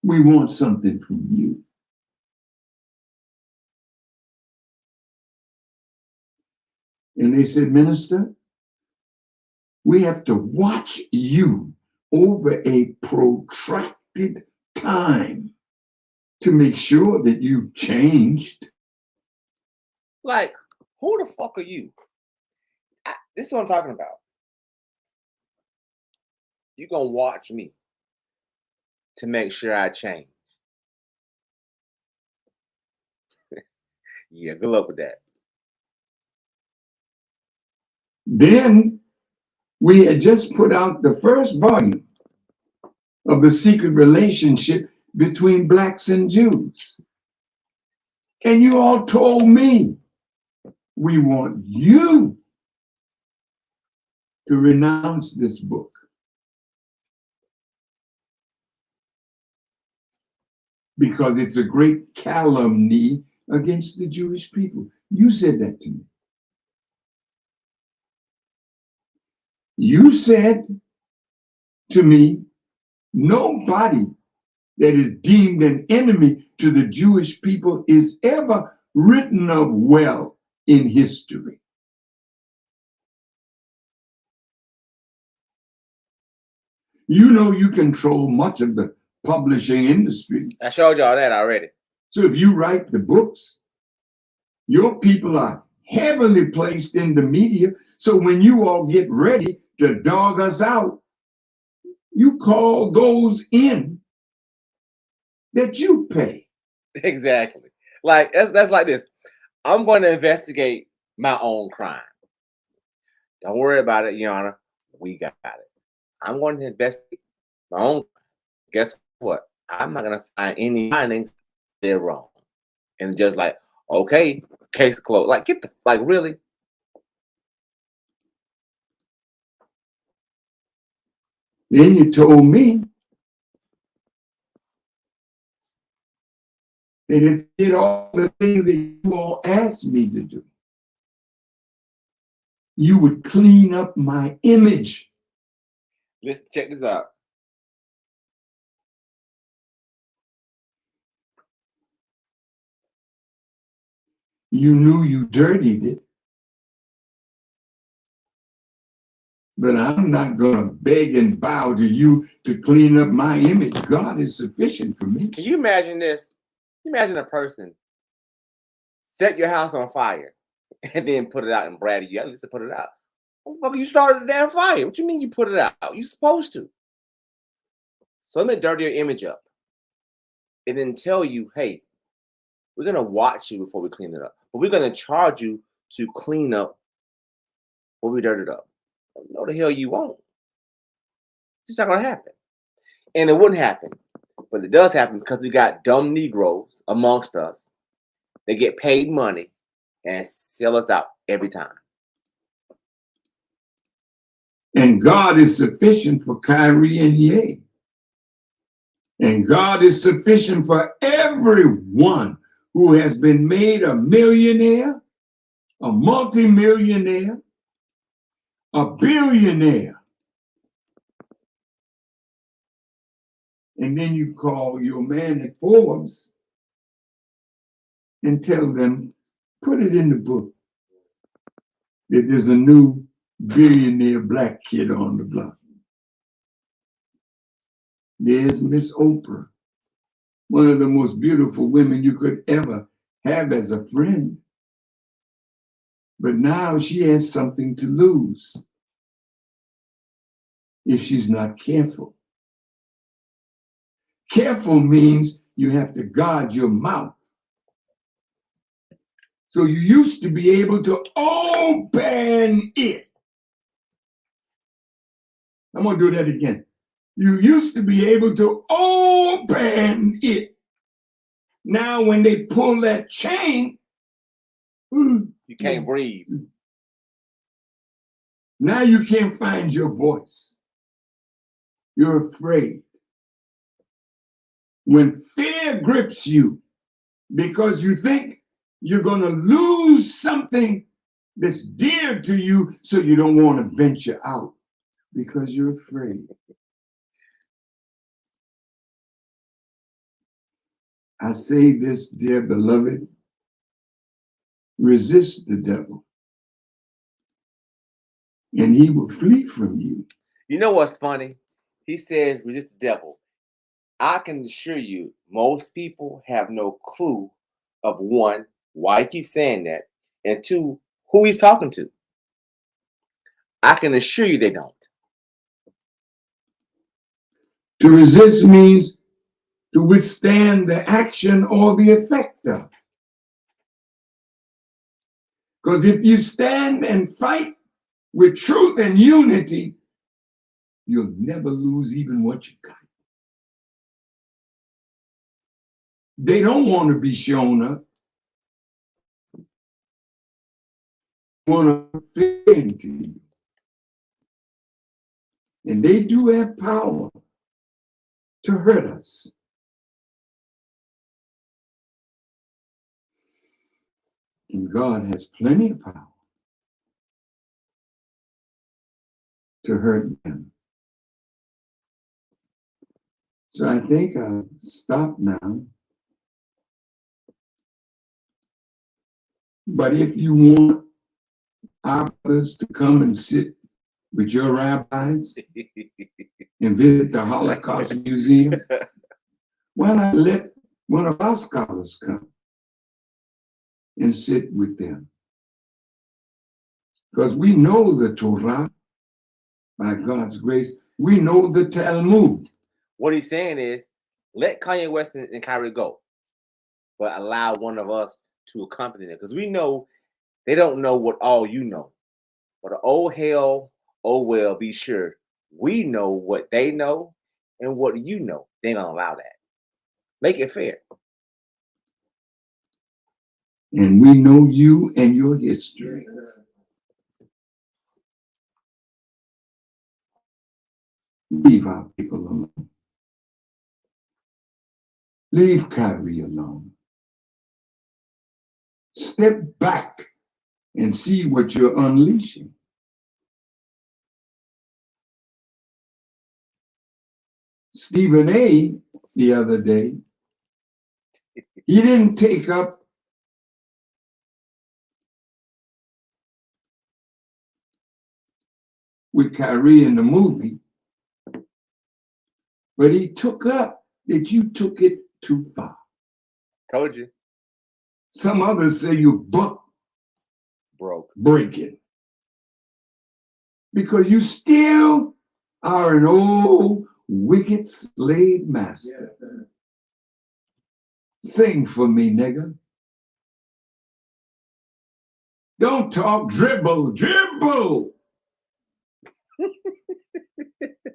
We want something from you. And they said, Minister, we have to watch you over a protracted time to make sure that you've changed. Like, who the fuck are you? This is what I'm talking about. You're going to watch me to make sure I change. Yeah, good luck with that. Then we had just put out the first volume of The Secret Relationship Between Blacks and Jews. And you all told me we want you to renounce this book. Because it's a great calumny against the Jewish people. You said that to me. You said to me, nobody that is deemed an enemy to the Jewish people is ever written of well in history. You know you control much of the publishing industry. I showed y'all that already. So if you write the books, your people are heavily placed in the media. So when you all get ready to dog us out, you call those in that you pay. Exactly. Like that's like this. I'm going to investigate my own crime. Don't worry about it, Your Honor. We got it. I'm going to investigate my own crime. Guess what? I'm not going to find any findings. They're wrong. And just like, okay, case closed. Like, get the, like, really? Then you told me that if I did all the things that you all asked me to do, you would clean up my image. Let's check this out. You knew you dirtied it. But I'm not going to beg and bow to you to clean up my image. God is sufficient for me. Can you imagine this? Imagine a person set your house on fire and then put it out and brag at you. At least put it out. Motherfucker, you started the damn fire. What you mean you put it out? You supposed to. So let me dirty your image up and then tell you, hey, we're going to watch you before we clean it up. But we're going to charge you to clean up what we dirtied up. No, the hell you won't. It's just not going to happen. And it wouldn't happen. But it does happen because we got dumb Negroes amongst us. They get paid money and sell us out every time. And God is sufficient for Kyrie and Ye. And God is sufficient for everyone who has been made a millionaire, a multimillionaire, a billionaire. And then you call your man at Forbes and tell them, put it in the book that there's a new billionaire black kid on the block. There's Miss Oprah, one of the most beautiful women you could ever have as a friend. But now she has something to lose if she's not careful. Careful means you have to guard your mouth. So you used to be able to open it. I'm going to do that again. You used to be able to open it. Now when they pull that chain, you can't breathe. Now you can't find your voice. You're afraid. When fear grips you because you think you're going to lose something that's dear to you, so you don't want to venture out because you're afraid. I say this, dear beloved, resist the devil and he will flee from you. You know what's funny? He says resist the devil. I can assure you, most people have no clue of one, why he keeps saying that, and two, who he's talking to. I can assure you they don't. To resist means to withstand the action or the effect of. Because if you stand and fight with truth and unity, you'll never lose even what you got. They don't want to be shown up. They want to fit into you. And they do have power to hurt us. And God has plenty of power to hurt them. So I think I'll stop now. But if you want our brothers to come and sit with your rabbis and visit the Holocaust Museum, why not let one of our scholars come and sit with them? Because we know the Torah, by God's grace. We know the Talmud. What he's saying is, let Kanye West and Kyrie go, but allow one of us to accompany them. Because we know they don't know what all you know. But oh hell, oh well, be sure we know what they know and what you know. They don't allow that. Make it fair. And we know you and your history. Leave our people alone. Leave Kyrie alone. Step back and see what you're unleashing. Stephen A. the other day, he didn't take up with Kyrie in the movie, but he took up that you took it too far. Told you. Some others say you buck breaking because you still are an old wicked slave master. Yes, sir. Sing for me, nigga. Don't talk, dribble, dribble.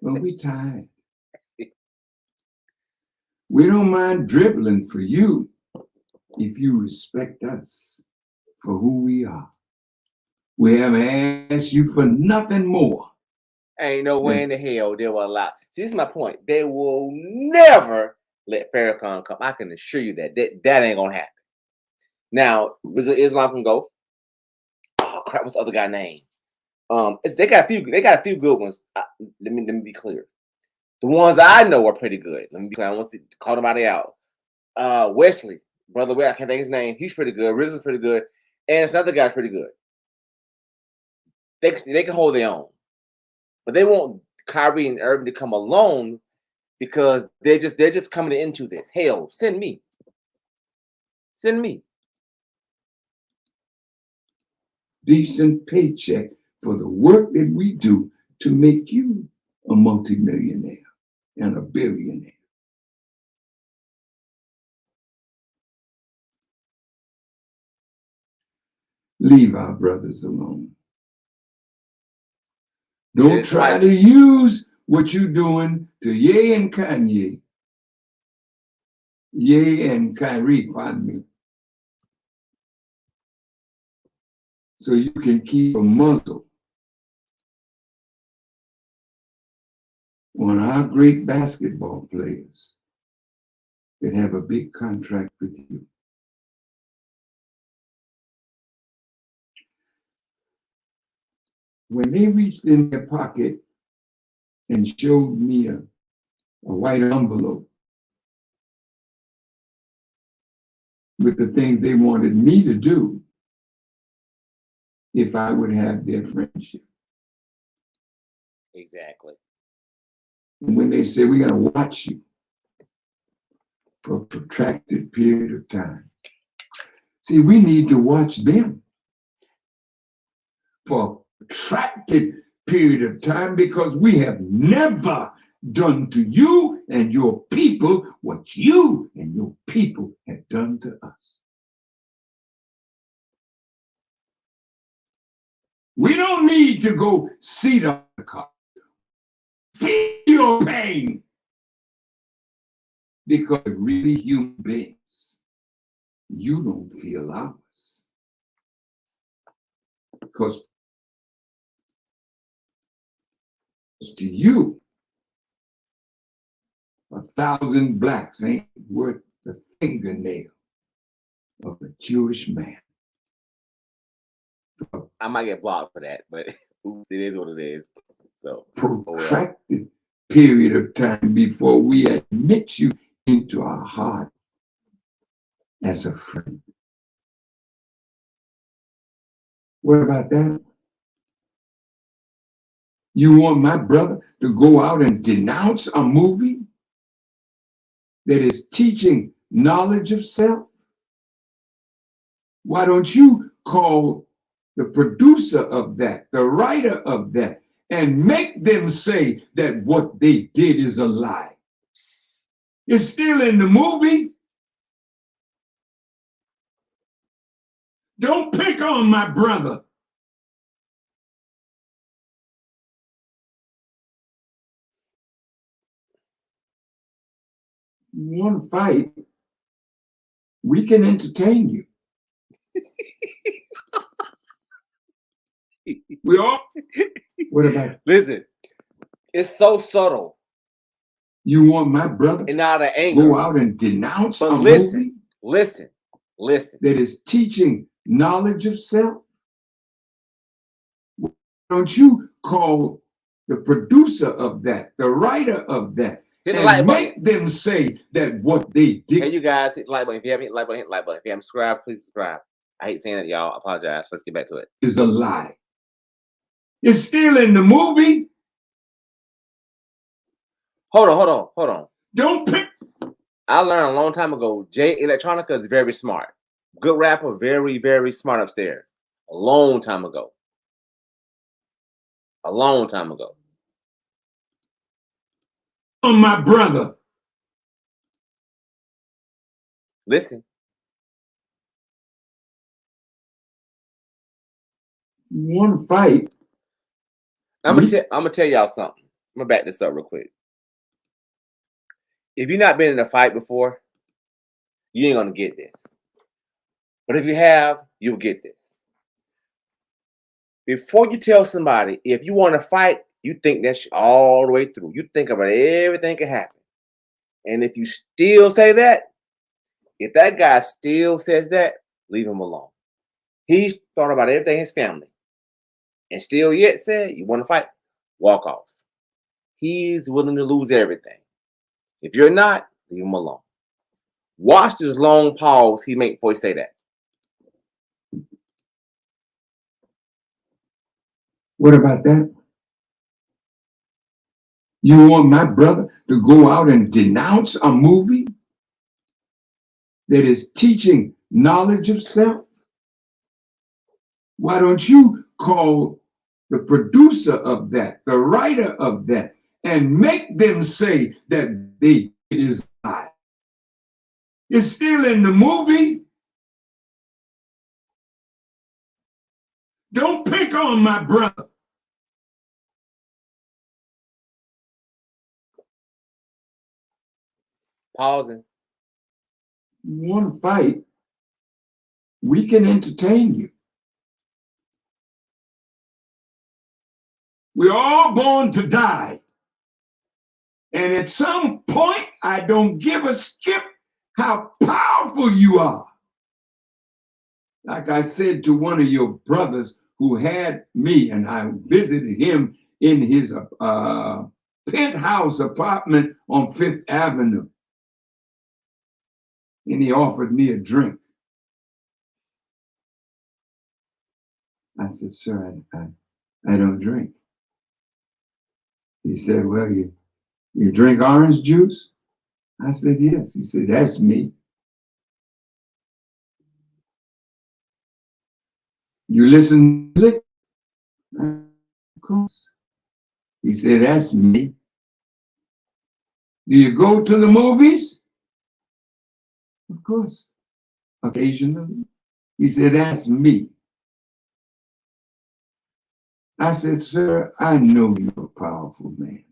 Well, we tired. We don't mind dribbling for you if you respect us for who we are. We haven't asked you for nothing more. Ain't no way in the hell they will allow. See, this is my point. They will never let Farrakhan come. I can assure you that ain't gonna happen. Now, Islam can go. Oh crap! What's the other guy name? They got a few good ones. Let me be clear. The ones I know are pretty good. Let me be clear. I want to call somebody out. Wesley, brother, I can't think his name. He's pretty good. Rizzo's pretty good, and this other guy's pretty good. They can hold their own, but they want Kyrie and Irving to come alone because they're just coming into this. Hell, send me. Decent paycheck for the work that we do to make you a multimillionaire and a billionaire. Leave our brothers alone. Don't try to use what you're doing to Ye and Kanye. Ye and Kyrie, pardon me. So you can keep a muzzle on our great basketball players that have a big contract with you. When they reached in their pocket and showed me a white envelope with the things they wanted me to do if I would have their friendship. Exactly. And when they say we're going to watch you for a protracted period of time. See, we need to watch them for a protracted period of time because we have never done to you and your people what you and your people have done to us. We don't need to go see the car. Feel your pain. Because really human beings, you don't feel ours. Because to you, 1,000 blacks ain't worth the fingernail of a Jewish man. I might get blocked for that, but oops, it is what it is. So protracted period of time before we admit you into our heart as a friend. What about that? You want my brother to go out and denounce a movie that is teaching knowledge of self? Why don't you call the producer of that, the writer of that, and make them say that what they did is a lie? It's still in the movie. Don't pick on my brother. You want to fight, we can entertain you. We all. What about it? Listen, it's so subtle. You want my brother and out of anger go out and denounce but a listen, movie listen. that is teaching knowledge of self? Don't you call the producer of that, the writer of that, Hit the and like make button. them say that what they did? Hey, you guys, hit the like button. If you haven't hit the like button, hit the like button. If you haven't subscribed, please subscribe. I hate saying it, y'all. I apologize. Let's get back to it. Is a lie. It's still in the movie. Hold on. Don't pick. I learned a long time ago, Jay Electronica is very smart. Good rapper, very, very smart upstairs. A long time ago. A long time ago. On my brother. Listen. You want to fight? I'm gonna tell y'all something. I'm gonna back this up real quick. If you've not been in a fight before, you ain't gonna get this. But if you have, you'll get this. Before you tell somebody, if you want to fight, you think that's all the way through. You think about everything can happen. And if you still say that, if that guy still says that, leave him alone. He's thought about everything in his family. And still yet said, you want to fight? Walk off. He's willing to lose everything. If you're not, leave him alone. Watch this long pause he make before he say that. What about that? You want my brother to go out and denounce a movie that is teaching knowledge of self? Why don't you call the producer of that, the writer of that, and make them say that it is I? It's still in the movie. Don't pick on my brother. Pausing. You want to fight? We can entertain you. We're all born to die. And at some point, I don't give a skip how powerful you are. Like I said to one of your brothers who had me, and I visited him in his penthouse apartment on Fifth Avenue. And he offered me a drink. I said, sir, I don't drink. He said, well, you drink orange juice? I said, yes. He said, that's me. You listen to music? Of course. He said, that's me. Do you go to the movies? Of course. Occasionally. He said, that's me. I said, sir, I know you're a powerful man.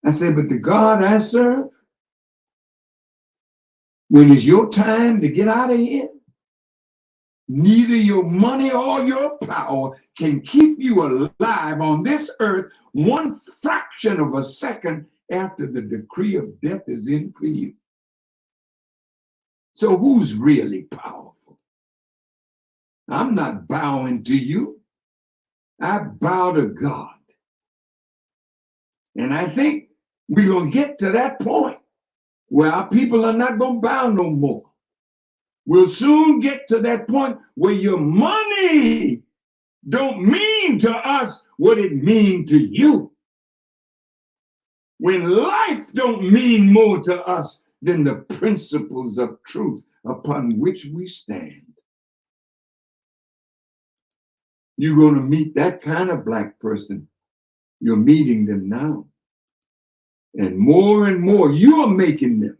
I said, but the God I serve, when it's your time to get out of here, neither your money or your power can keep you alive on this earth one fraction of a second after the decree of death is in for you. So who's really powerful? I'm not bowing to you. I bow to God. And I think we're going to get to that point where our people are not going to bow no more. We'll soon get to that point where your money don't mean to us what it means to you. When life don't mean more to us than the principles of truth upon which we stand. You're going to meet that kind of black person. You're meeting them now. And more you're making them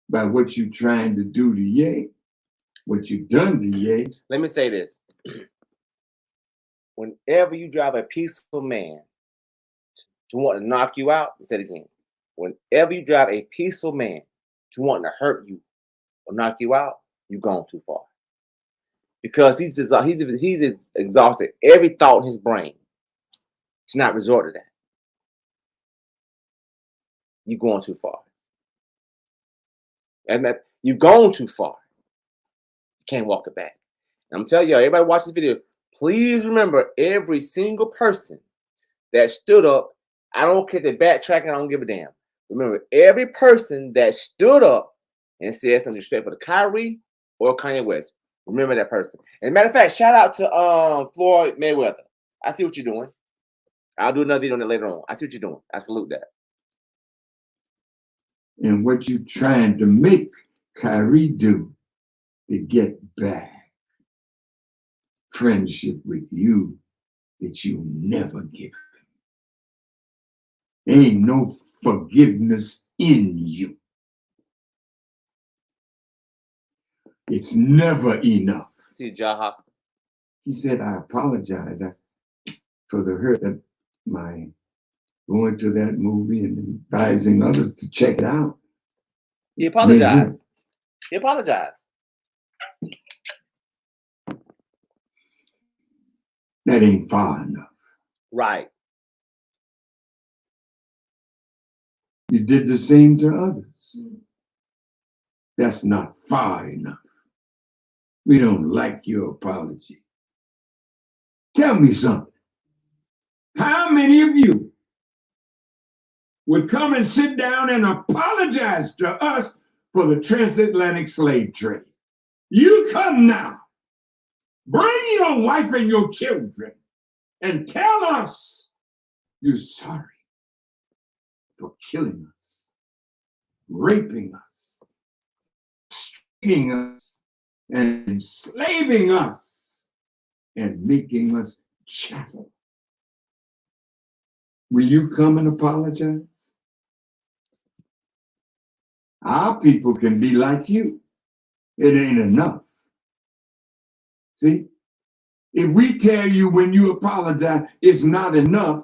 by what you're trying to do to Ye, what you've done to Ye. Let me say this. Whenever you drive a peaceful man to want to knock you out, say it again. Whenever you drive a peaceful man to want to hurt you or knock you out, you've gone too far. Because he's exhausted every thought in his brain to not resort to that. You're going too far. And that you've gone too far. You can't walk it back. And I'm telling y'all, everybody watch this video, please remember every single person that stood up. I don't care if they're backtracking, I don't give a damn. Remember, every person that stood up and said something disrespectful to Kyrie or Kanye West, Remember that person. And matter of fact, shout out to Floyd Mayweather. I see what you're doing. I'll do another video on it later on. I see what you're doing. I salute that. And what you trying to make Kyrie do to get back friendship with you that you'll never give him. Ain't no forgiveness in you. It's never enough. See, Jaha. He said, I apologize for the hurt that my going to that movie and advising others to check it out. He apologized. He apologized. That ain't far enough. Right. You did the same to others. That's not far enough. We don't like your apology. Tell me something. How many of you would come and sit down and apologize to us for the transatlantic slave trade? You come now. Bring your wife and your children and tell us you're sorry for killing us, raping us, mistreating us, and enslaving us, and making us chattel. Will you come and apologize? Our people can be like you. It ain't enough. See? If we tell you when you apologize, it's not enough,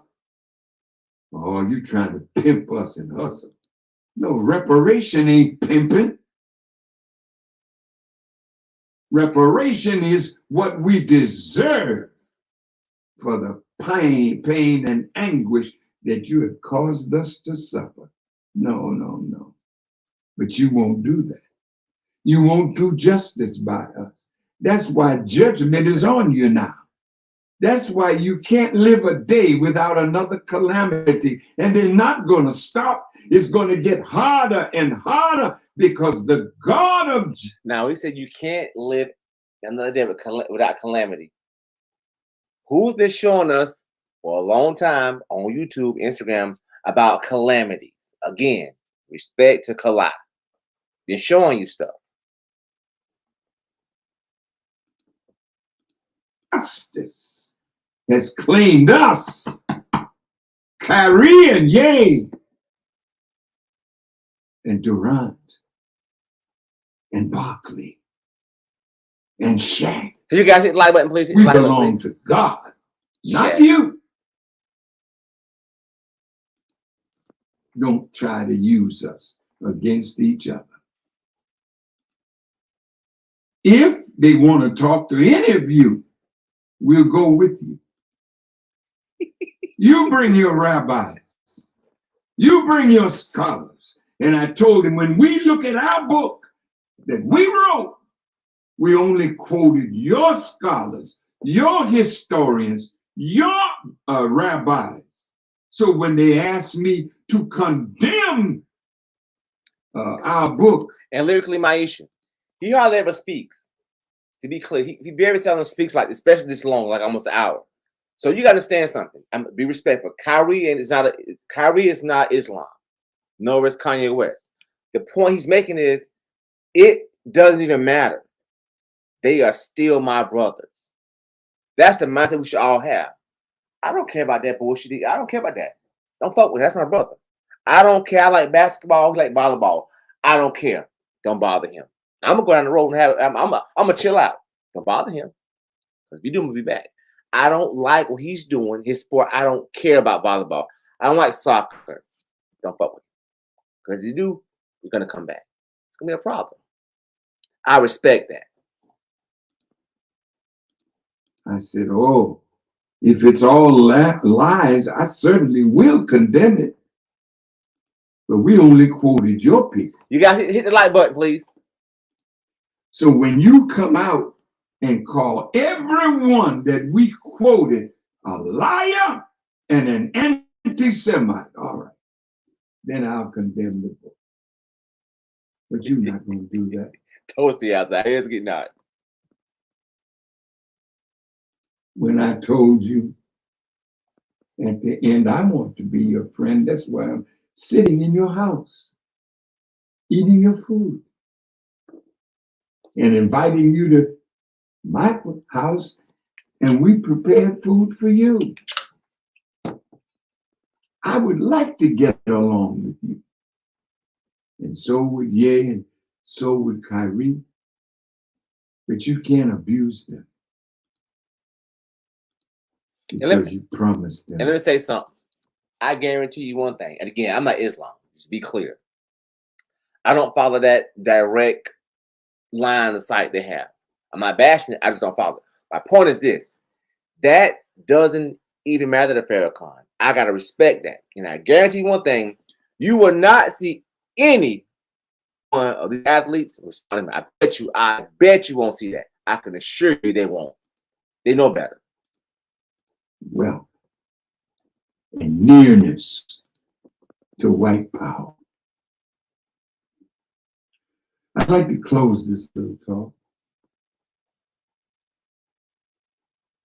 oh, you trying to pimp us and hustle. No, reparation ain't pimping. Reparation is what we deserve for the pain and anguish that you have caused us to suffer. No, no, no. But you won't do that. You won't do justice by us. That's why judgment is on you now. That's why you can't live a day without another calamity. And they're not going to stop. It's going to get harder and harder because the God of... Now, he said you can't live another day without calamity. Who's been showing us for a long time on YouTube, Instagram, about calamities? Again, respect to Kali. Been showing you stuff. Justice has claimed us. Kyrie and Ye and Durant and Barkley and Shaq. Can you guys hit the like button, please? Hit We the like button, belong please. to God, not Shaq. you. Don't try to use us against each other. If they want to talk to any of you, we'll go with you. You bring your rabbis. You bring your scholars. And I told him, when we look at our book that we wrote, we only quoted your scholars, your historians, your rabbis. So when they asked me to condemn our book. And lyrically, Maisha, he hardly ever speaks. To be clear, he very seldom speaks like, especially this long, like almost an hour. So you got to understand something. Be respectful. Kyrie is not Islam, nor is Kanye West. The point he's making is, it doesn't even matter. They are still my brothers. That's the mindset we should all have. I don't care about that bullshit. I don't care about that. Don't fuck with him. That's my brother. I don't care. I like basketball. He like volleyball. I don't care. Don't bother him. I'm gonna go down the road and I'm gonna chill out. Don't bother him. If you do, we'll be back. I don't like what he's doing, his sport. I don't care about volleyball. I don't like soccer. Don't fuck with him. Because if you do, you're gonna come back. It's gonna be a problem. I respect that. I said, oh, if it's all lies, I certainly will condemn it. But we only quoted your people. You guys hit the like button, please. So when you come out and call everyone that we quoted a liar and an anti-Semite, all right, then I'll condemn the book. But you're not going to do that. Toasty outside. Here's getting out. when I told you at the end, I want to be your friend. That's why I'm sitting in your house, eating your food, and inviting you to my house, and we prepared food for you. I would like to get along with you. And so would Ye, and so would Kyrie, but you can't abuse them because you promised them. And let me say something. I guarantee you one thing. And again, I'm not Islam. Just be clear. I don't follow that direct line of sight they have. I'm not bashing it. I just don't follow it. My point is this. That doesn't even matter to Farrakhan. I got to respect that. And I guarantee you one thing. You will not see any one of these athletes responding. I bet you won't see that. I can assure you they won't. They know better. Wealth and nearness to white power. I'd like to close this little talk.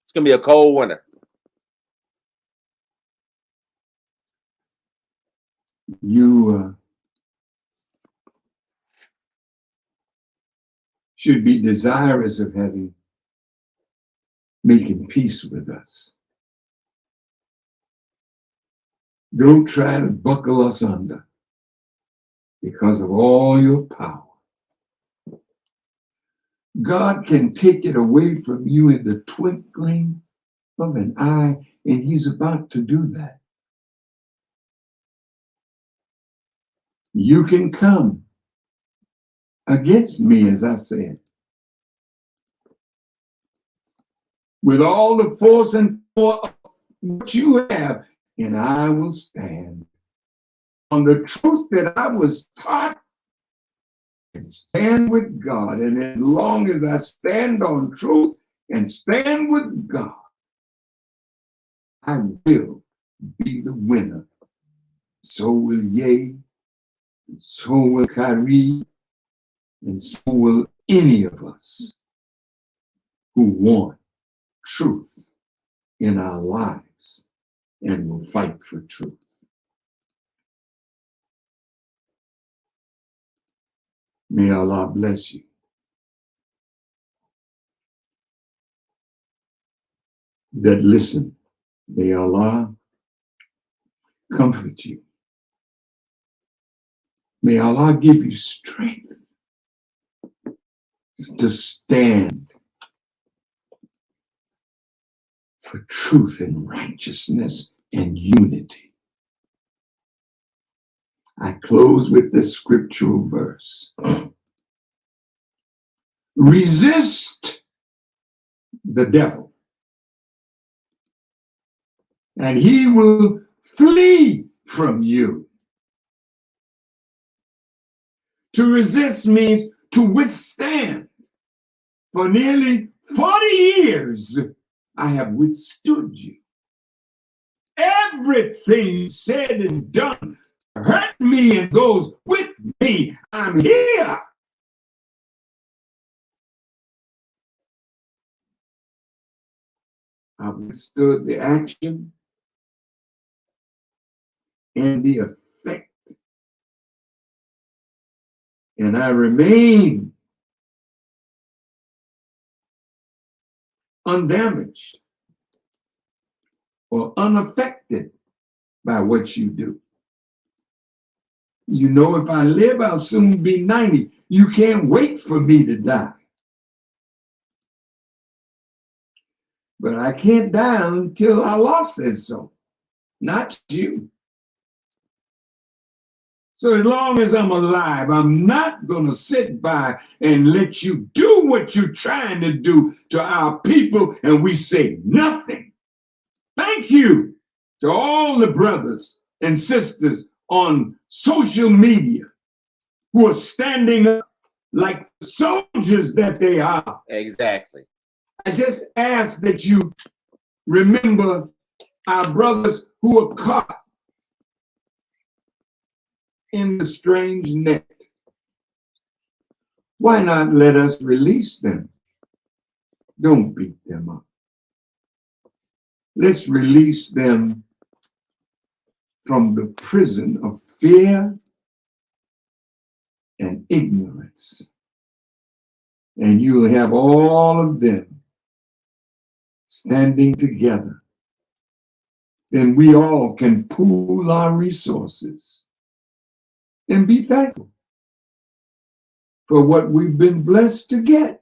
It's going to be a cold winter. You should be desirous of making peace with us. Don't try to buckle us under because of all your power. God can take it away from you in the twinkling of an eye, and he's about to do that. You can come against me, as I said, with all the force and power of what you have, and I will stand on the truth that I was taught and stand with God. And as long as I stand on truth and stand with God, I will be the winner. So will Ye, and so will Kyrie, and so will any of us who want truth in our lives and will fight for truth. May Allah bless you. That listen, may Allah comfort you. May Allah give you strength to stand for truth and righteousness and unity. I close with this scriptural verse. Resist the devil, and he will flee from you. To resist means to withstand. For nearly 40 years, I have withstood you. Everything you said and done hurt me and goes with me. I'm here. I've withstood the action and the effect. And I remain undamaged or unaffected by what you do. You know, if I live, I'll soon be 90. You can't wait for me to die. But I can't die until Allah says so, not you. So as long as I'm alive, I'm not going to sit by and let you do what you're trying to do to our people and we say nothing. Thank you to all the brothers and sisters on social media who are standing up like soldiers that they are. Exactly. I just ask that you remember our brothers who are caught in the strange net. Why not let us release them? Don't beat them up. Let's release them from the prison of fear and ignorance. And you will have all of them standing together. Then we all can pool our resources and be thankful for what we've been blessed to get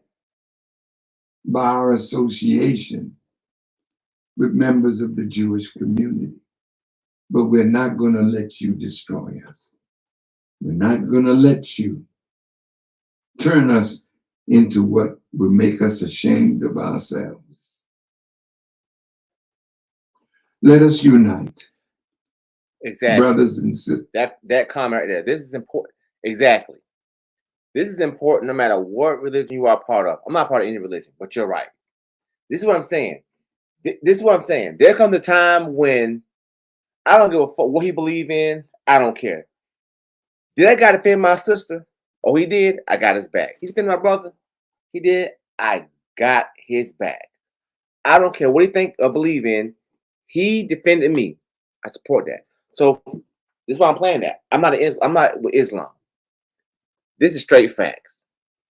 by our association with members of the Jewish community. But we're not going to let you destroy us. We're not going to let you turn us into what would make us ashamed of ourselves. Let us unite. Exactly. Brothers and sisters. That comment right there. This is important. Exactly. This is important no matter what religion you are part of. I'm not part of any religion, but you're right. This is what I'm saying. This is what I'm saying. There comes a time when I don't give a fuck what he believe in. I don't care. Did that guy defend my sister? Oh, he did. I got his back. He defended my brother. He did. I got his back. I don't care what he think or believe in. He defended me. I support that. So this is why I'm playing that. I'm not with Islam. This is straight facts.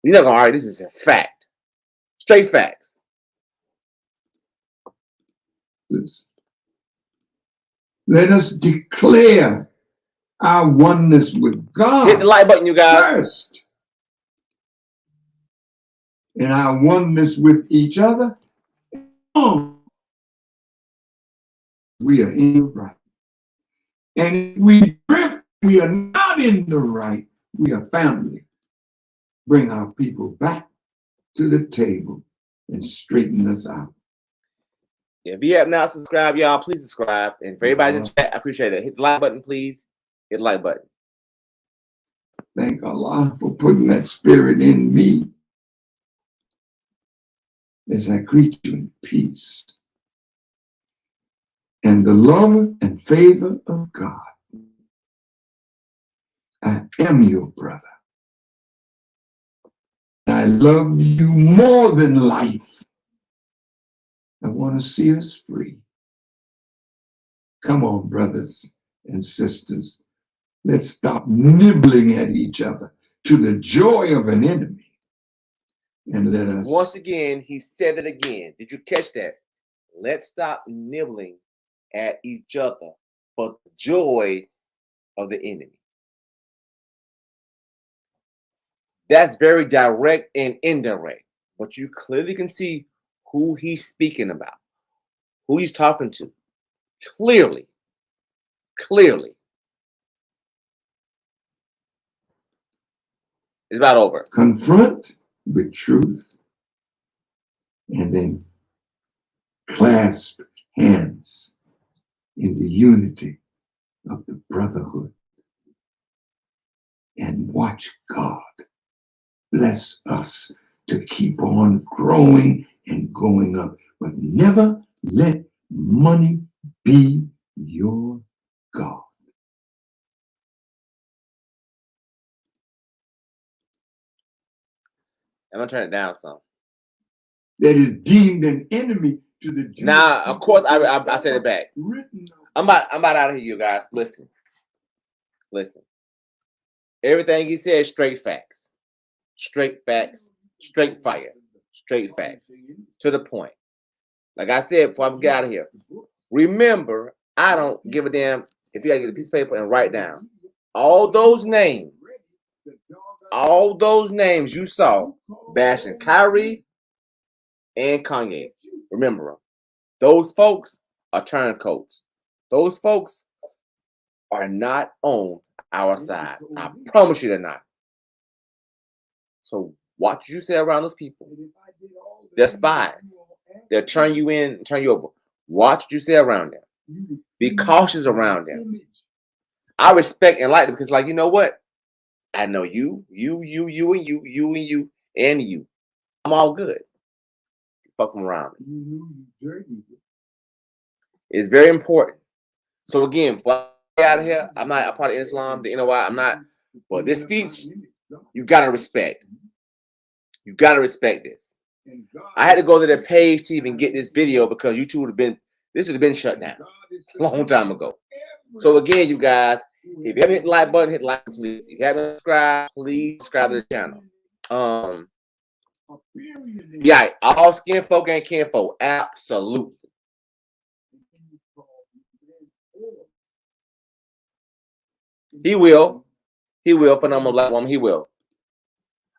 You're not gonna argue. This is a fact. Straight facts. Let us declare our oneness with God. Hit the like button, you guys. First. And our oneness with each other. We are in the right. And if we drift, we are not in the right. We are family. Bring our people back to the table and straighten us out. If you have not subscribed, y'all, please subscribe. And for everybody in chat, I appreciate it. Hit the like button, please. Hit the like button. Thank Allah for putting that spirit in me as I greet you in peace and the love and favor of God. I am your brother. I love you more than life. I want to see us free. Come on, brothers and sisters. Let's stop nibbling at each other to the joy of an enemy. And let us. Once again, he said it again. Did you catch that? Let's stop nibbling at each other for the joy of the enemy. That's very direct and indirect, but you clearly can see who he's speaking about, who he's talking to. Clearly. It's about over. Confront with truth and then clasp hands in the unity of the brotherhood and watch God bless us to keep on growing and going up, but never let money be your God. I'm gonna turn it down some. That is deemed an enemy to the Jewish. Now, of course, I said it back. I'm about out of here, you guys. Listen. Everything he said is straight facts. Straight facts. Straight fire. Straight facts. To the point. Like I said before I get out of here. Remember, I don't give a damn if you gotta get a piece of paper and write down all those names you saw bashing Kyrie and Kanye. Remember them. Those folks are turncoats. Those folks are not on our side. I promise you they're not. So watch what you say around those people. They're spies. They'll turn you in, turn you over. Watch what you say around them. Be cautious around them. I respect and like them because, like, you know what? I know you, and you. I'm all good. Fuck them around me. It's very important. So again, before I get out of here, I'm not a part of Islam. You know why? I'm not. But this speech, you gotta respect. You gotta respect this. I had to go to their page to even get this video because YouTube would have been This would have been shut down a long time ago. So again, you guys, if you haven't hit the like button, hit like, please. If you haven't subscribed, please subscribe to the channel. Yeah, all skin folk and kinfolk, absolutely. He will. He will. Phenomenal Black Woman. He will.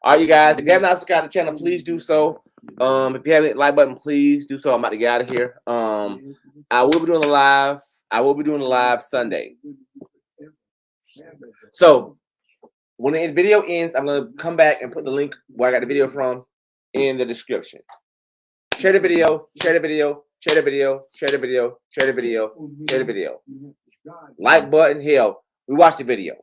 All right, you guys. If you have not subscribed to the channel, please do so. If you haven't hit the like button, please do so. I'm about to get out of here. I will be doing a live. I will be doing a live Sunday. So when the video ends, I'm gonna come back and put the link where I got the video from in the description. Share the video. Share the video. Share the video. Share the video. Share the video. Share the video. Like button. Hell, we watch the video.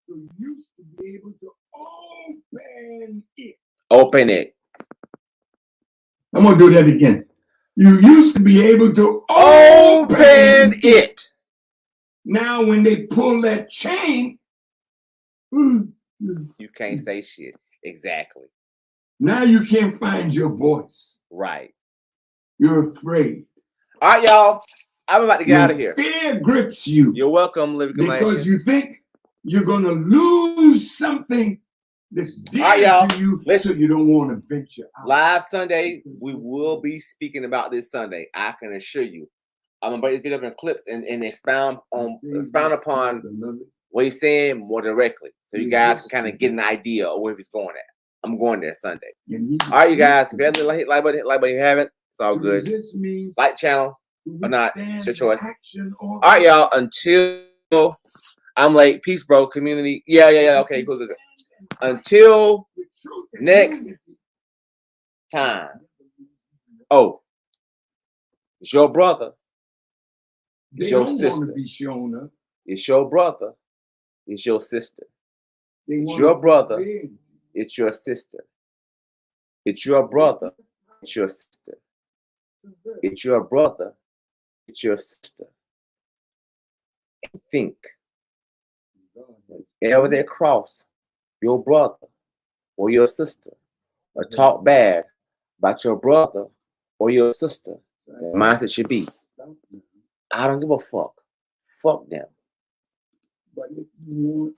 So you used to be able to open it. Open it. I'm gonna do that again. You used to be able to open it. Now, when they pull that chain, you can't say shit. Exactly. Now you can't find your voice. Right. You're afraid. All right, y'all. I'm about to get out of here. Fear grips you. You're welcome, Living because you think you're gonna lose something that's dear to you. Listen, so you don't want to venture out. Live Sunday, we will be speaking about this Sunday. I can assure you. I'm gonna break this video up in clips and expound upon what he's saying more directly, so you guys can kind of get an idea of where he's going at. I'm going there Sunday. All right, you guys. If you haven't hit like button, you haven't. It's all good. Like channel or not, it's your choice. All right, y'all. Until I'm late. Peace, bro. Community. Yeah. Okay, cool. Until next time. Oh, it's your brother. It's your sister. It's your brother. It's your sister. It's your brother. It's your sister. It's your brother. It's your sister. It's your brother. It's your sister. And think. Whenever they cross your brother or your sister or talk bad about your brother or your sister, the mindset should be, I don't give a fuck. Fuck them. But if you want